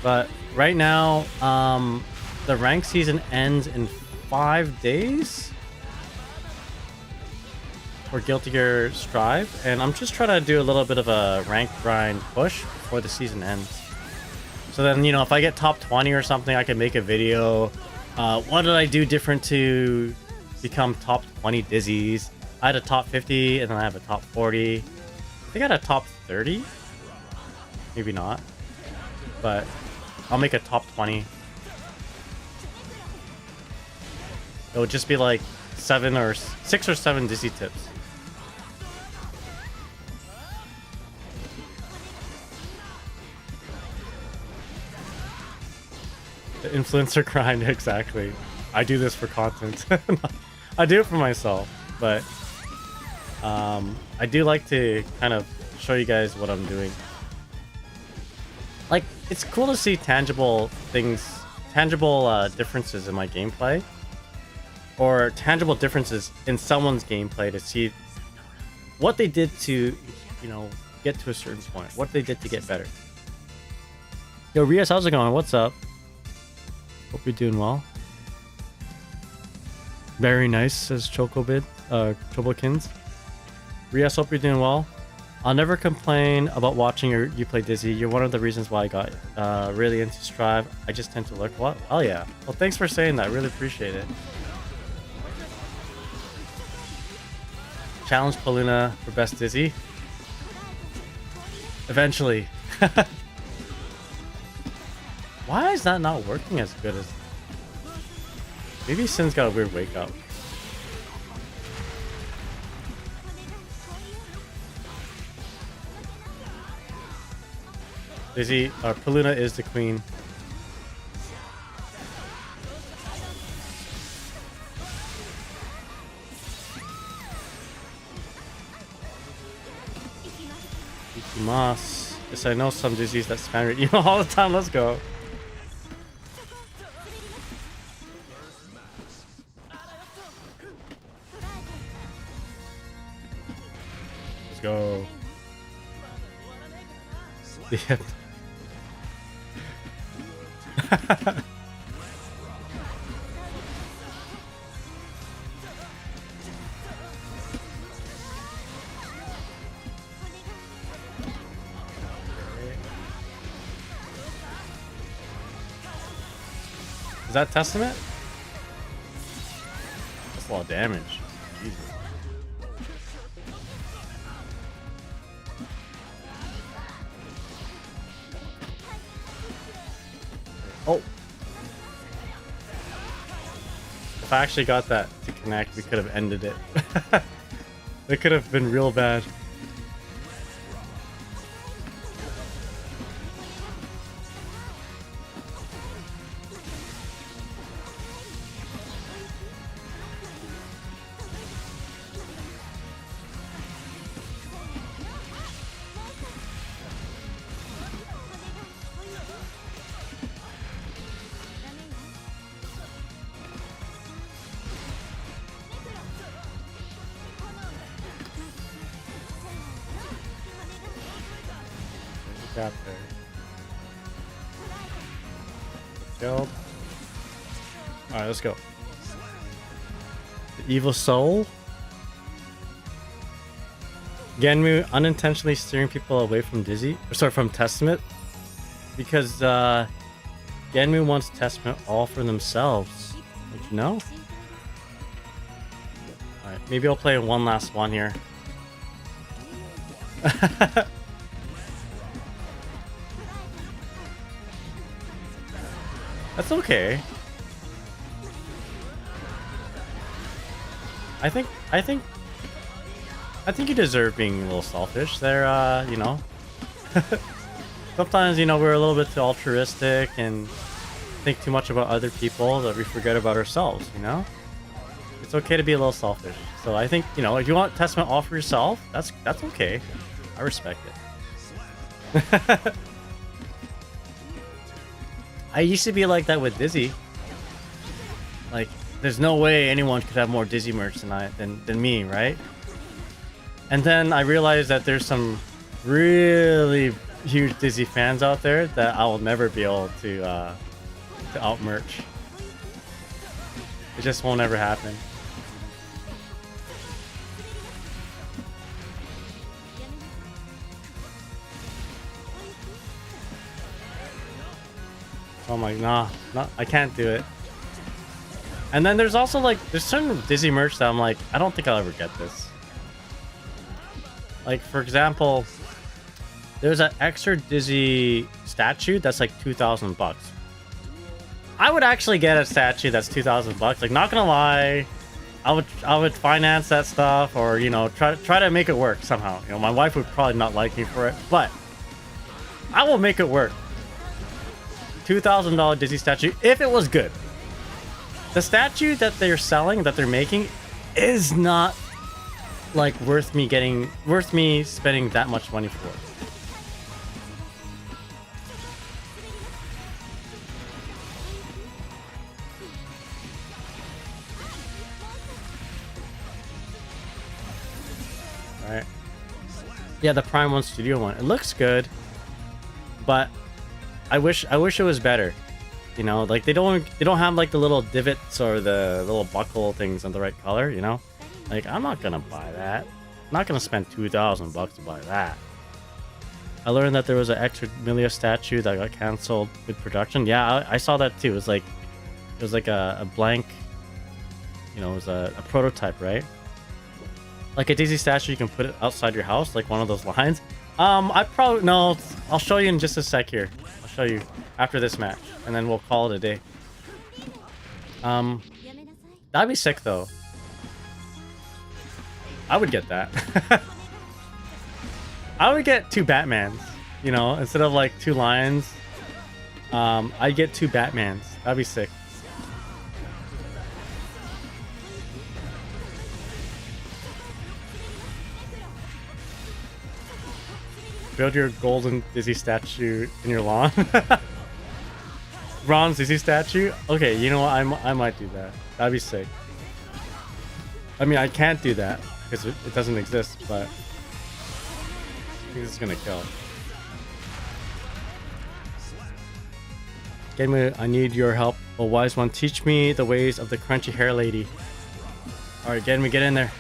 But right now, the rank season ends in 5 days for Guilty Gear Strive, and I'm just trying to do a little bit of a rank grind push before the season ends. So then, you know, if I get top 20 or something, I can make a video. What did I do different to become top 20 Dizzies? I had a top 50, and then I have a top 40. I think I had a top 30. Maybe not, but I'll make a top 20. It would just be like 6 or 7 Dizzy tips. The influencer grind, exactly. I do this for content. I do it for myself, but I do like to kind of show you guys what I'm doing. Like, it's cool to see tangible things, tangible differences in my gameplay, or tangible differences in someone's gameplay to see what they did to, you know, get to a certain point, what they did to get better. Yo, Rias, how's it going? What's up? Hope you're doing well. Very nice, says Chobokins. Rias, hope you're doing well. I'll never complain about watching you play Dizzy. You're one of the reasons why I got really into Strive. I just tend to look. What? Oh yeah. Well, thanks for saying that. Really appreciate it. Challenge Paluna for best Dizzy. Eventually. Why is that not working as good as... Maybe Sin's got a weird wake up. Dizzy, Paluna is the queen. Ikimasu. Yes, I know some Dizzies that spam it, you know, all the time. Let's go. Let's go. Yeah. Is that Testament? That's a lot of damage. Jesus. Oh. If I actually got that to connect, we could have ended it. It could have been real bad. Got there. Killed. Alright, let's go. The evil soul. Genmu unintentionally steering people away from Dizzy. Sorry, from Testament. Because Genmu wants Testament all for themselves. Don't you know? Alright, maybe I'll play one last one here. That's okay. I think you deserve being a little selfish there, you know. Sometimes, you know, we're a little bit too altruistic and think too much about other people that we forget about ourselves, you know? It's okay to be a little selfish. So I think, you know, if you want Testament all for yourself, that's okay. I respect it. I used to be like that with Dizzy. Like, there's no way anyone could have more Dizzy merch than me, right? And then I realized that there's some really huge Dizzy fans out there that I will never be able to out merch. It just won't ever happen. I'm like, nah, I can't do it. And then there's also like, there's certain Dizzy merch that I'm like, I don't think I'll ever get this. Like, for example, there's an extra Dizzy statue that's like 2,000 bucks. I would actually get a statue that's 2,000 bucks. Like, not gonna lie, I would finance that stuff, or, you know, try to make it work somehow. You know, my wife would probably not like me for it, but I will make it work. $2,000 Dizzy statue if it was good. The statue that they're selling, that they're making, is not like worth me spending that much money for. All right. Yeah, the Prime 1 Studio one. It looks good, but I wish it was better. You know, like they don't have like the little divots or the little buckle things in the right color. You know, like I'm not gonna buy that. I'm not gonna spend $2,000 to buy that. I learned that there was an extra Milia statue that got canceled with production. Yeah, I saw that too. It was like a blank. You know, it was a prototype, right? Like a Daisy statue, you can put it outside your house, like one of those lines. I probably no. I'll show you in just a sec here. I'll show you after this match, and then we'll call it a day. That'd be sick though. I would get that. I would get 2 Batmans. You know, instead of like 2 lions. I'd get 2 Batmans. That'd be sick. Build your golden Dizzy statue in your lawn. Bronze Dizzy statue? Okay, you know what? I might do that. That'd be sick. I mean, I can't do that because it doesn't exist, but I think this is gonna kill. Game, I need your help. Oh, wise one, teach me the ways of the crunchy hair lady. Alright, get in there.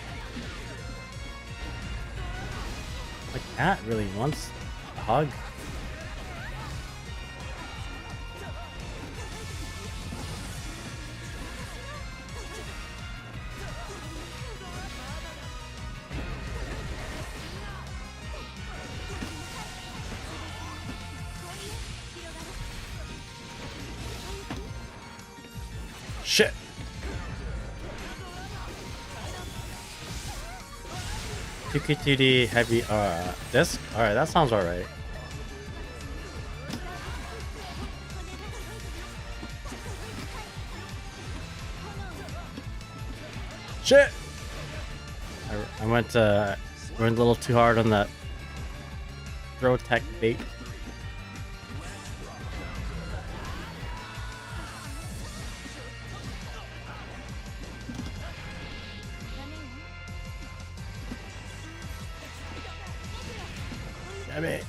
My cat really wants a hug. Shit. TKTD heavy disc? Alright, that sounds alright. Shit! I went a little too hard on that throw tech bait. Damn it.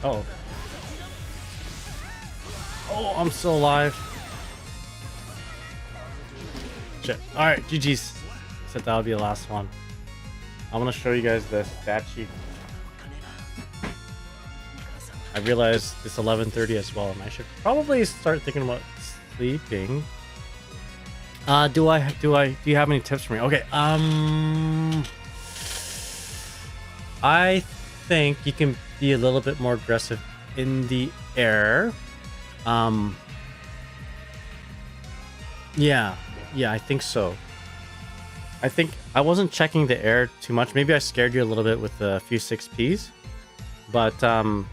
Oh. Oh, I'm still alive. Shit. Alright, GG's. Said that would be the last one. I want to show you guys the statue. I realized it's 11:30 as well, and I should probably start thinking about sleeping. Do you have any tips for me? Okay, I think you can be a little bit more aggressive in the air. Yeah, I think so. I think I wasn't checking the air too much. Maybe I scared you a little bit with a few 6Ps. But, I mean,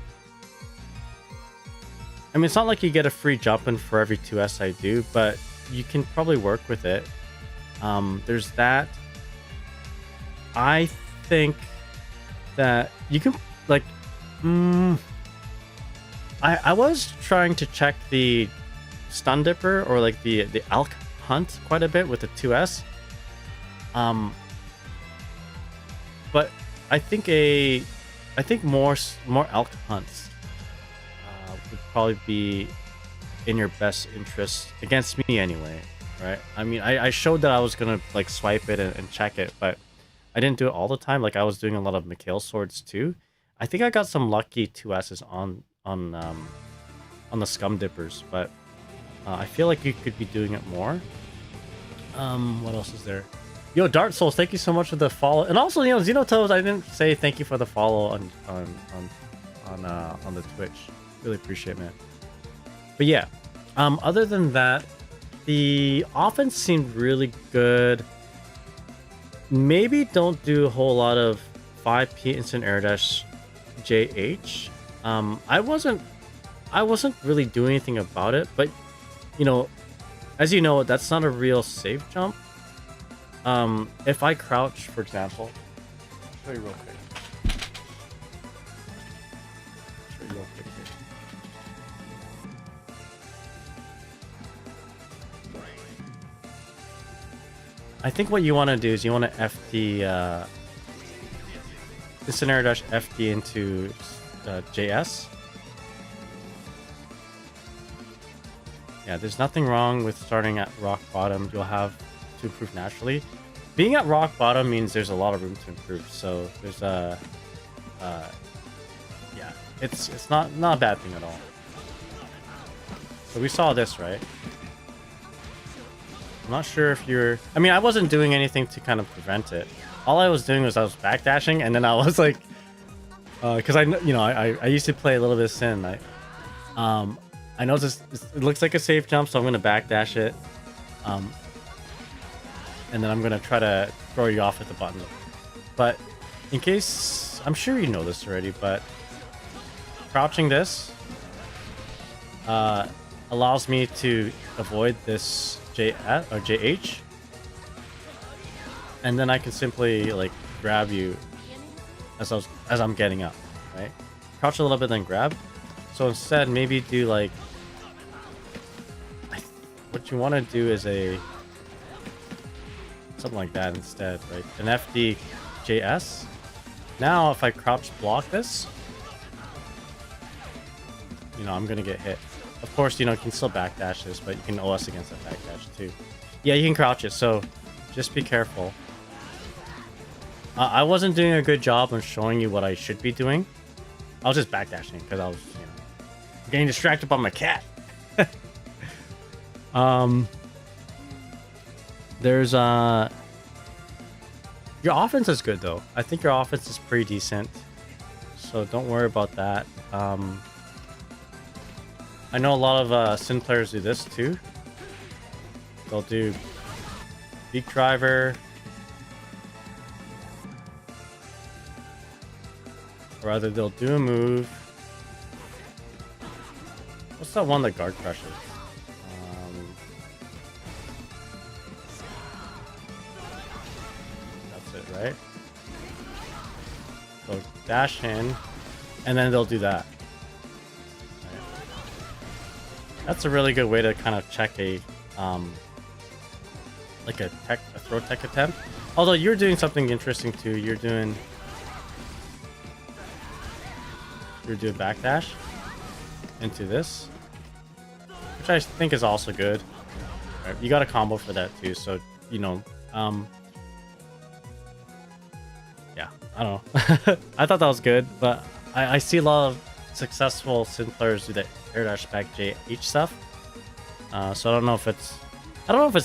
it's not like you get a free jump in for every 2S I do, but you can probably work with it. There's that. I think that you can, like, I was trying to check the stun dipper or like the elk hunt quite a bit with the 2S. But I think more elk hunts would probably be in your best interest against me anyway, right? I mean, I showed that I was gonna like swipe it and check it, but I didn't do it all the time. Like I was doing a lot of Mikhail swords too. I think I got some lucky 2S's on the scum dippers, but I feel like you could be doing it more. What else is there? Yo, Dart Souls, thank you so much for the follow, and also, you know, Xenotoes, I didn't say thank you for the follow on the Twitch. Really appreciate it, man. But yeah, other than that, the offense seemed really good. Maybe don't do a whole lot of 5P instant air dash JH. I wasn't really doing anything about it, but you know, as you know, that's not a real safe jump. If I crouch, for example, I'll show you real quick. Here. I think what you want to do is you want to FD the scenario dash FD into JS. Yeah, there's nothing wrong with starting at rock bottom. You'll have to improve naturally. Being at rock bottom means there's a lot of room to improve. So there's yeah, it's not a bad thing at all. So we saw this, right? I'm not sure if you're... I mean, I wasn't doing anything to kind of prevent it. All I was doing was I was backdashing, and then I was like... because I used to play a little bit of Sin. I know it looks like a safe jump, so I'm going to backdash it. And then I'm going to try to throw you off at the button. But in case... I'm sure you know this already, but... Crouching this... allows me to avoid this JS or JH, and then I can simply like grab you as I'm getting up, right? Crouch a little bit, then grab. So instead, maybe do like what you want to do is something like that instead, right? An FD JS. Now, if I crouch block this, I'm gonna get hit. Of course, you can still backdash this, but you can OS against that backdash too. Yeah, you can crouch it, so just be careful. I wasn't doing a good job on showing you what I should be doing. I was just backdashing because I was, getting distracted by my cat. There's your offense is good though. I think your offense is pretty decent, so don't worry about that. I know a lot of Sin players do this too. They'll do beak driver, or either they'll do a move. What's that one that guard crushes? That's it, right? They'll dash in, and then they'll do that. That's a really good way to kind of check a like a throw tech attempt. Although you're doing something interesting too. You're doing backdash into this, which I think is also good. Right, you got a combo for that too, so yeah, I don't know. I thought that was good, but I see a lot of successful Sin players do that air dash back JH stuff. So I don't know if it's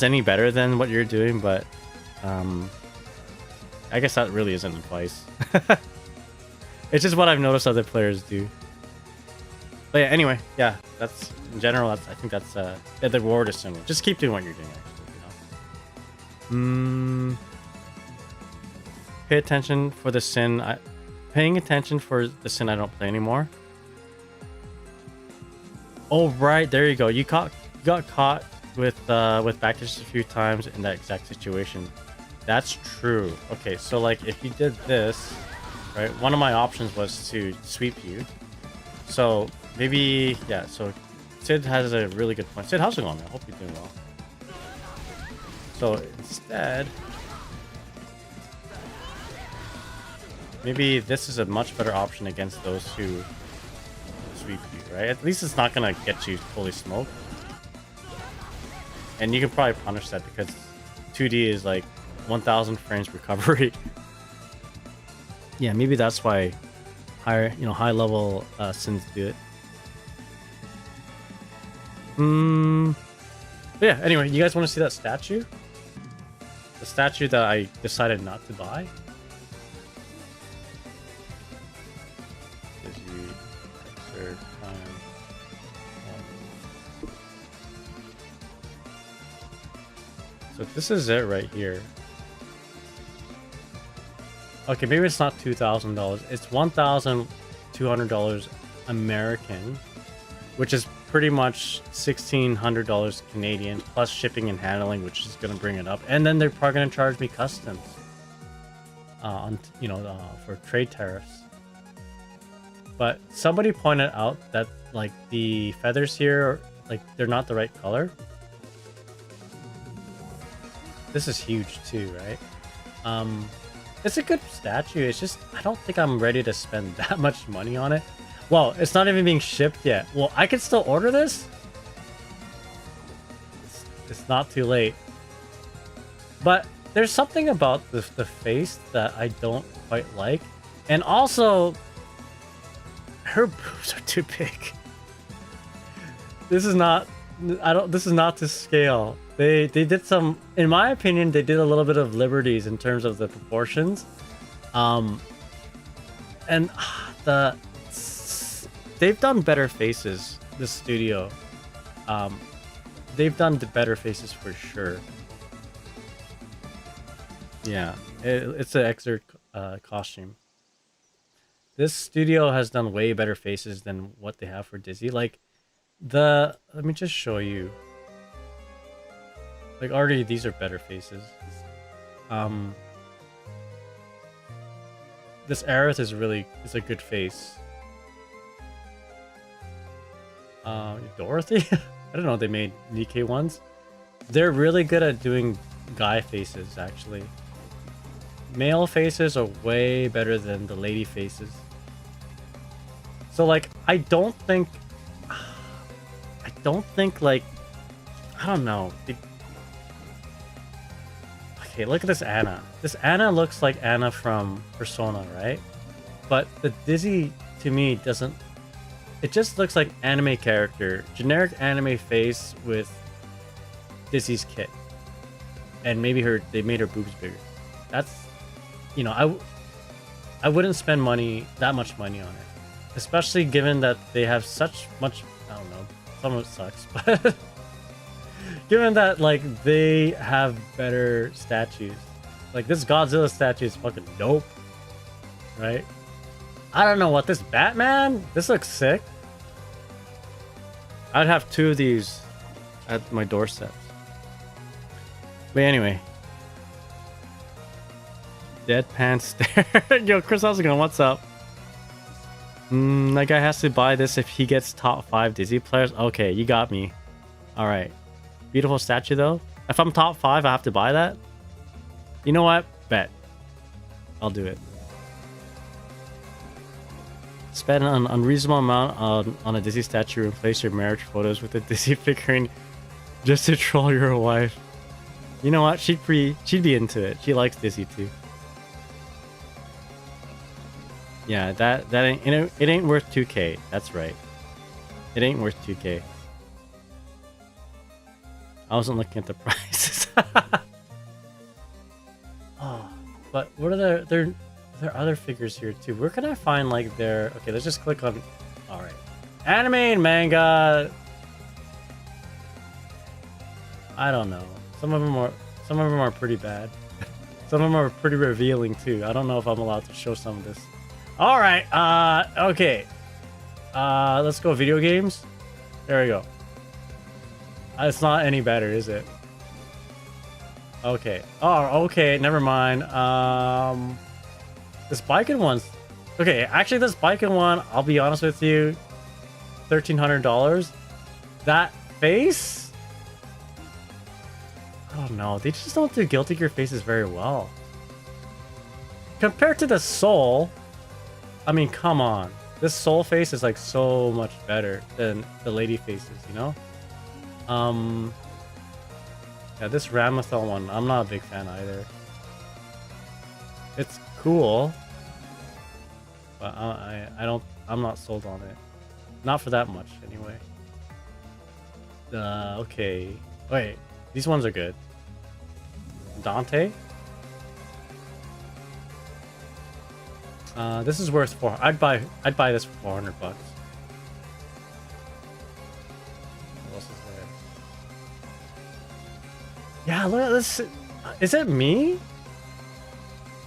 any better than what you're doing, but I guess that really isn't advice. It's just what I've noticed other players do. But yeah, anyway, yeah, that's in general. I think that's the reward is similar. Just keep doing what you're doing. Actually, pay attention for the Sin. Paying attention for the Sin I don't play anymore. Oh right, there you go. You got caught with backdash a few times in that exact situation. That's true. Okay, so like if you did this, right? One of my options was to sweep you. So maybe yeah. So Sid has a really good point. Sid, how's it going, man? I hope you're doing well. So instead, maybe this is a much better option against those who sweep you, right? At least it's not gonna get you fully smoked. And you can probably punish that because 2D is like 1000 frames recovery. Yeah, maybe that's why high level Sins do it. But yeah, anyway, you guys want to see that statue? The statue that I decided not to buy? So this is it right here. Okay, maybe it's not $2,000. It's $1,200 American, which is pretty much $1,600 Canadian plus shipping and handling, which is going to bring it up. And then they're probably going to charge me customs for trade tariffs. But somebody pointed out that like the feathers here, like they're not the right color. this is huge too, right? It's a good statue. It's just I don't think I'm ready to spend that much money on it. Well, it's not even being shipped yet. Well, I can still order this. It's not too late. But there's something about the face that I don't quite like, and also her boobs are too big. This is not. This is not to scale. They did some, in my opinion, they did a little bit of liberties in terms of the proportions. And they've done better faces. This studio, they've done the better faces for sure. Yeah, it's an exert costume. This studio has done way better faces than what they have for Disney. Like let me just show you. Like already these are better faces. This Aerith is a good face. Dorothy? I don't know, they made Nikkei ones. They're really good at doing guy faces, actually. Male faces are way better than the lady faces. So like I don't think like, I don't know. Okay, look at this Anna. This Anna looks like Anna from Persona, right? But the Dizzy, to me, doesn't... It just looks like anime character. Generic anime face with Dizzy's kit. And maybe they made her boobs bigger. That's... You know, I wouldn't spend that much money on it. Especially given that they have such much... I don't know. Some of it sucks, but... Given that, like, they have better statues. Like, this Godzilla statue is fucking dope. Right? I don't know what this Batman? This looks sick. I'd have 2 of these at my doorstep. But anyway. Deadpan stare. Yo, Chris, how's it going? What's up? That guy has to buy this if he gets top 5 Disney players. Okay, you got me. Alright. Beautiful statue, though. If I'm top 5, I have to buy that? You know what? Bet. I'll do it. Spend an unreasonable amount on a Disney statue and replace your marriage photos with a Disney figurine just to troll your wife. You know what? She'd be into it. She likes Disney too. Yeah, that ain't, it ain't worth 2K. That's right. It ain't worth 2K. I wasn't looking at the prices. Oh, but what are there are other figures here too. Where can I find like their... Okay, let's just click on... Alright. Anime and manga. I don't know. Some of them are pretty bad. Some of them are pretty revealing too. I don't know if I'm allowed to show some of this. Alright, okay. Let's go video games. There we go. It's not any better, is it? Okay. Oh, okay, never mind. This biking one's... Okay, actually this biking one, I'll be honest with you, $1,300. That face? I don't know. They just don't do Guilty Gear faces very well. Compared to the Soul, I mean, come on. This Soul face is like so much better than the lady faces, you know? Yeah, this Ramathel one, I'm not a big fan either. It's cool, but I'm not sold on it. Not for that much, anyway. Okay. Wait, these ones are good. Dante? This is worth I'd buy this for 400 bucks. What else is there? Yeah, look at this. Is it me?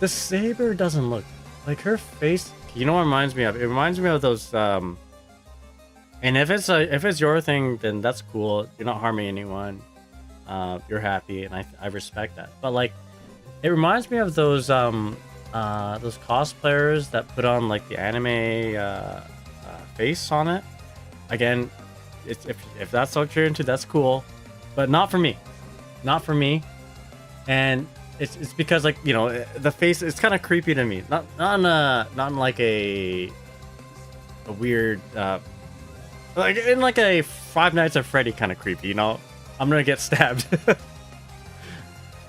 The saber doesn't look like her face. You know what it reminds me of? It reminds me of those. And if it's your thing, then that's cool. You're not harming anyone. You're happy, and I respect that. But like, it reminds me of those cosplayers that put on like the anime face on it. Again, if that's what you're into, that's cool, but not for me. Not for me. And it's because, like, you know, the face, it's kind of creepy to me. Not in like a weird like in like a Five Nights at Freddy kind of creepy, you know. I'm gonna get stabbed.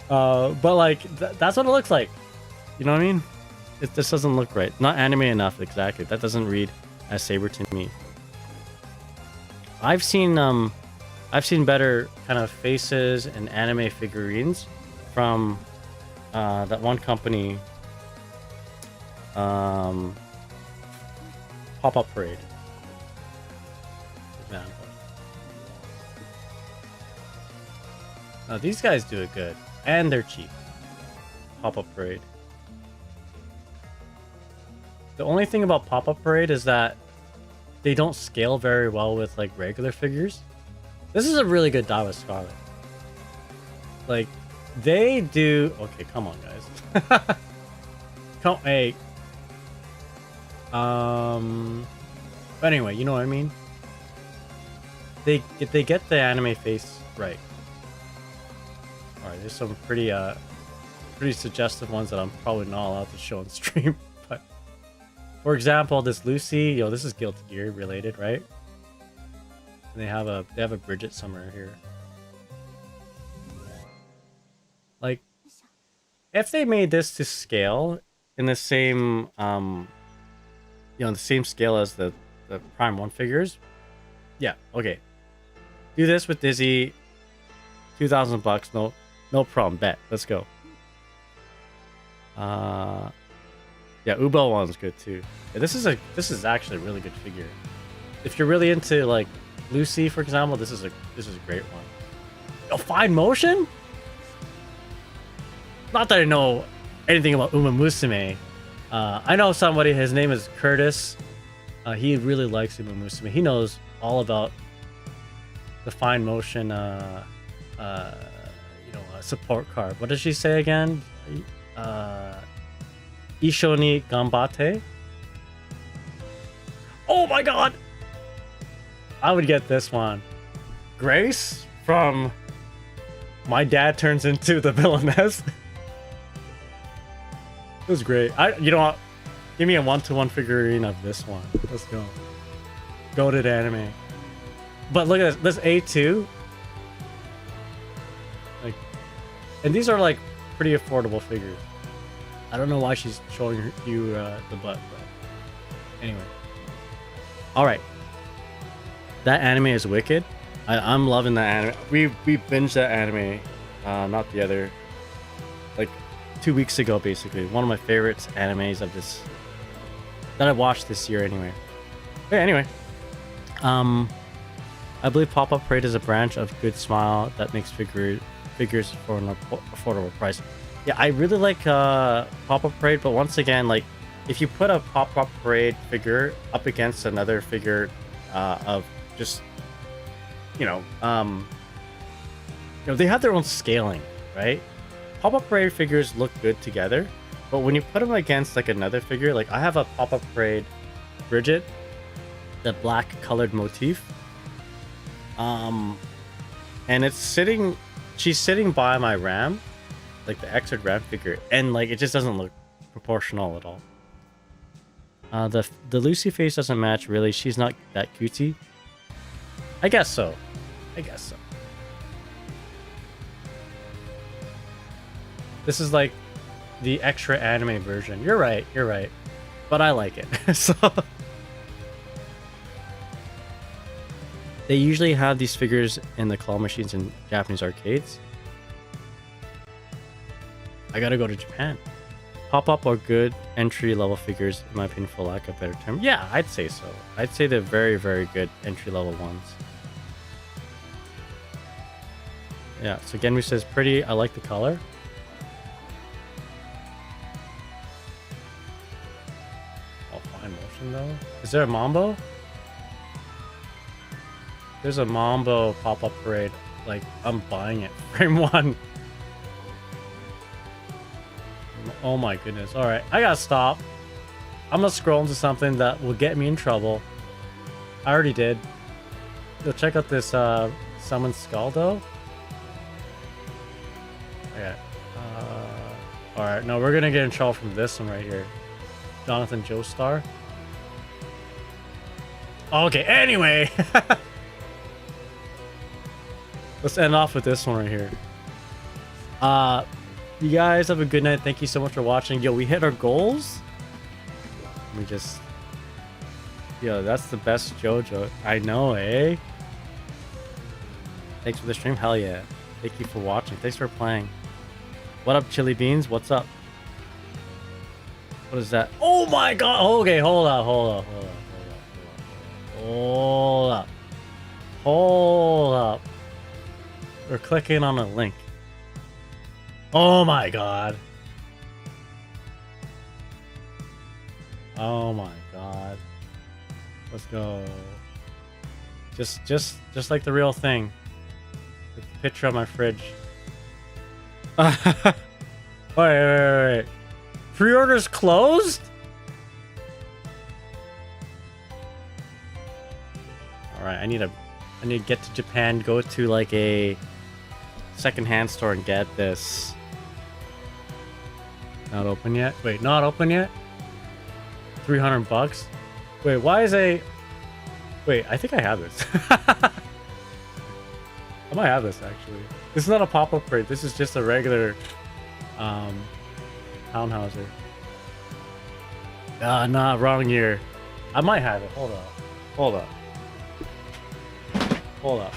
But like that's what it looks like. You know what I mean? This doesn't look right. Not anime enough, exactly. That doesn't read as Saber to me. I've seen better kind of faces and anime figurines from that one company, Pop-Up Parade. Example. Now these guys do it good, and they're cheap. Pop-Up Parade. The only thing about Pop-Up Parade is that they don't scale very well with like regular figures. This is a really good die with Scarlet. Like, they do... Okay, come on, guys. Come, hey. But anyway, you know what I mean? They get the anime face right. Alright, there's some pretty suggestive ones that I'm probably not allowed to show on stream. But for example, this Lucy, yo, this is Guilty Gear related, right? And they have a Bridget somewhere here. Like, if they made this to scale in the same the same scale as the Prime 1 figures, yeah, okay. Do this with Dizzy, $2,000, no problem, bet. Let's go. Yeah, Ubo one's good too. Yeah, this is actually a really good figure. If you're really into like Lucy, for example, this is a great one. Oh, fine motion? Not that I know anything about Uma Musume. I know somebody, his name is Curtis. He really likes Uma Musume. He knows all about the fine motion support card. What does she say again? Ishoni Gambate. Oh my god! I would get this one. Grace from My Dad Turns Into the Villainess. It was great. You know what? Give me a 1-to-1 figurine of this one. Let's go. Goated anime. But look at this A2. Like, and these are like pretty affordable figures. I don't know why she's showing you the butt, but anyway. All right. That anime is wicked. I'm loving that anime. We binged that anime, not the other, like 2 weeks ago, basically. One of my favorite animes of this that I watched this year, anyway. Okay, anyway, I believe Pop-Up Parade is a branch of Good Smile that makes figures for an affordable price. Yeah, I really like Pop-Up Parade, but once again, like, if you put a Pop-Up Parade figure up against another figure of just, they have their own scaling, right? Pop-Up Parade figures look good together, but when you put them against like another figure, like I have a Pop-Up Parade Bridget, the black colored motif, and she's sitting by my Ram, like the X-Red Ram figure, and like it just doesn't look proportional at all. The Lucy face doesn't match, really. She's not that cutesy. I guess so. This is like the extra anime version. You're right. But I like it. So they usually have these figures in the claw machines in Japanese arcades. I gotta go to Japan. Pop-up are good entry-level figures, in my opinion, for lack of a better term. Yeah, I'd say so. I'd say they're very, very good entry-level ones. Yeah, so Genmu says, pretty, I like the color. Oh, fine motion, though. Is there a Mambo? There's a Mambo Pop-Up Parade. Like, I'm buying it. Frame 1. Oh my goodness. Alright, I gotta stop. I'm gonna scroll into something that will get me in trouble. I already did. Go check out this Summon Skull, though. Okay. All right, no, we're gonna get in trouble from this one right here. Jonathan Joestar. Okay, anyway. Let's end off with this one right here. You guys have a good night. Thank you so much for watching. Yo, we hit our goals. We just... Yo, that's the best JoJo. I know, eh? Thanks for the stream. Hell yeah. Thank you for watching. Thanks for playing. What up, Chili Beans? What's up? What is that? Oh my god! Okay, hold up. Hold up. We're clicking on a link. Oh my god. Oh my god. Let's go. Just like the real thing. The picture on my fridge. Wait. Pre-orders closed? Alright, I need to get to Japan, go to like a secondhand store and get this. Not open yet? Wait, not open yet? $300? Wait, why is a... Wait, I think I have this. I might have this actually. This is not a pop-up crate. This is just a regular townhouser. Nah, wrong year. I might have it. Hold up. Hold up.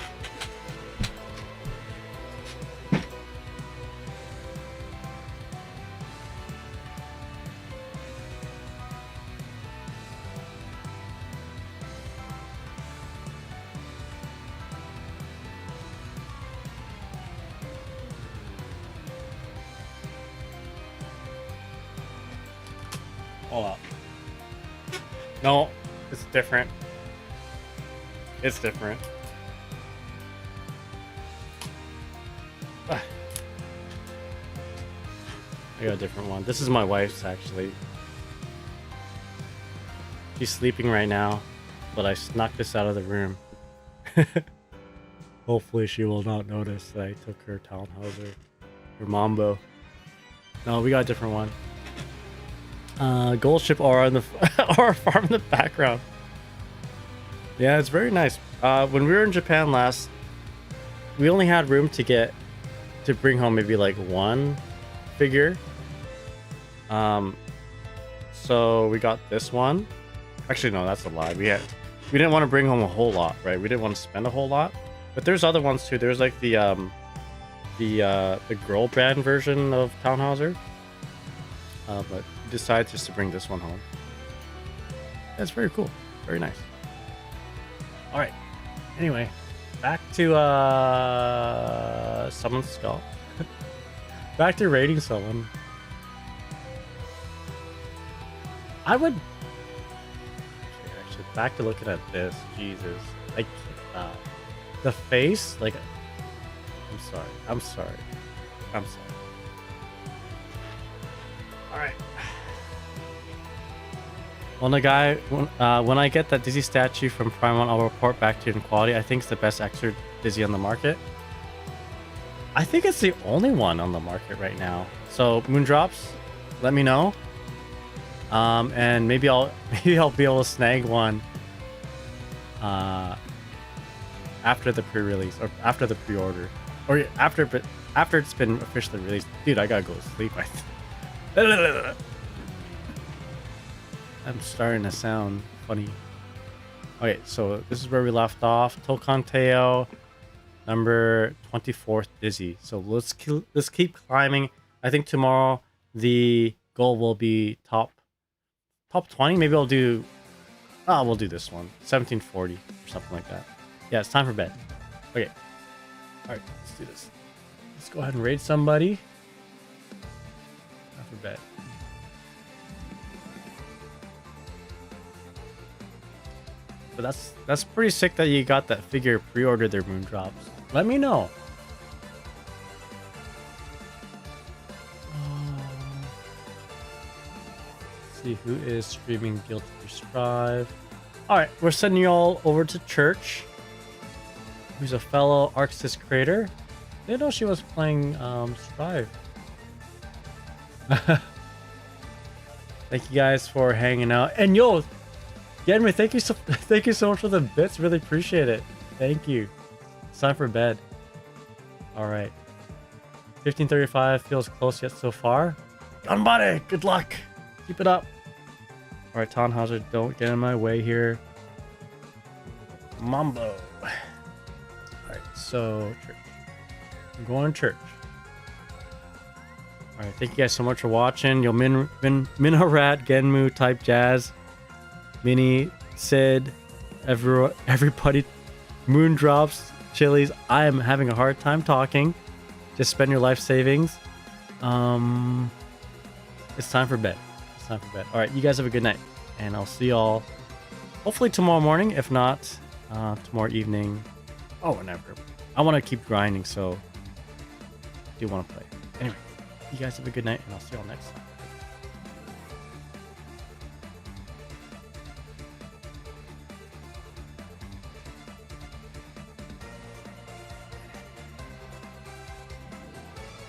No, it's different. It's different. I got a different one. This is my wife's actually. She's sleeping right now, but I snuck this out of the room. Hopefully she will not notice that I took her townhouser, her Mambo. No, we got a different one. Gold ship aura in the aura farm in the background. Yeah, it's very nice. When we were in Japan last, we only had room to bring home maybe like one figure. So we got this one. Actually, no, that's a lie. We didn't want to bring home a whole lot, right? We didn't want to spend a whole lot. But there's other ones too. There's like the girl brand version of Townhauser. But we decided just to bring this one home. That's very cool. Very nice. All right. Anyway, back to someone's skull. Back to rating someone. I would actually back to looking at this. Jesus, I can't. The face, like, I'm sorry. All right. Well, the guy, when I get that Dizzy statue from Prime 1, I'll report back to you in quality. I think it's the best extra Dizzy on the market. I think it's the only one on the market right now. So Moondrops, let me know. And maybe I'll be able to snag one after the pre-release or after the pre-order or after it's been officially released. Dude, I gotta go to sleep. I'm starting to sound funny. Okay, so this is where we left off. Tokanteo, number 24th Dizzy. So let's keep climbing. I think tomorrow the goal will be top 20. Maybe we'll do this one, 1740 or something like that. Yeah, it's time for bed. Okay. All right, let's do this. Let's go ahead and raid somebody. Time for bed. But that's pretty sick that you got that figure pre-ordered their Moondrops. Let me know. Let's see who is streaming Guilty for Strive. Alright, we're sending you all over to Church, who's a fellow Arxis creator. I didn't know she was playing Strive. Thank you guys for hanging out. And yo, Genry, thank you so much for the bits. Really appreciate it. Thank you. It's time for bed. All right. 15:35 feels close yet so far. Gun buddy, good luck. Keep it up. All right, Tannhauser, don't get in my way here. Mambo. All right, so church. I'm going to church. All right, thank you guys so much for watching. Yo, Minorat, Genmu, Type Jazz, Mini, Sid, everybody, Moondrops, Chilies. I am having a hard time talking. Just spend your life savings. It's time for bed. It's time for bed. All right, you guys have a good night, and I'll see y'all hopefully tomorrow morning. If not, tomorrow evening. Oh, whenever. I want to keep grinding, so I do want to play. Anyway, you guys have a good night, and I'll see y'all next time.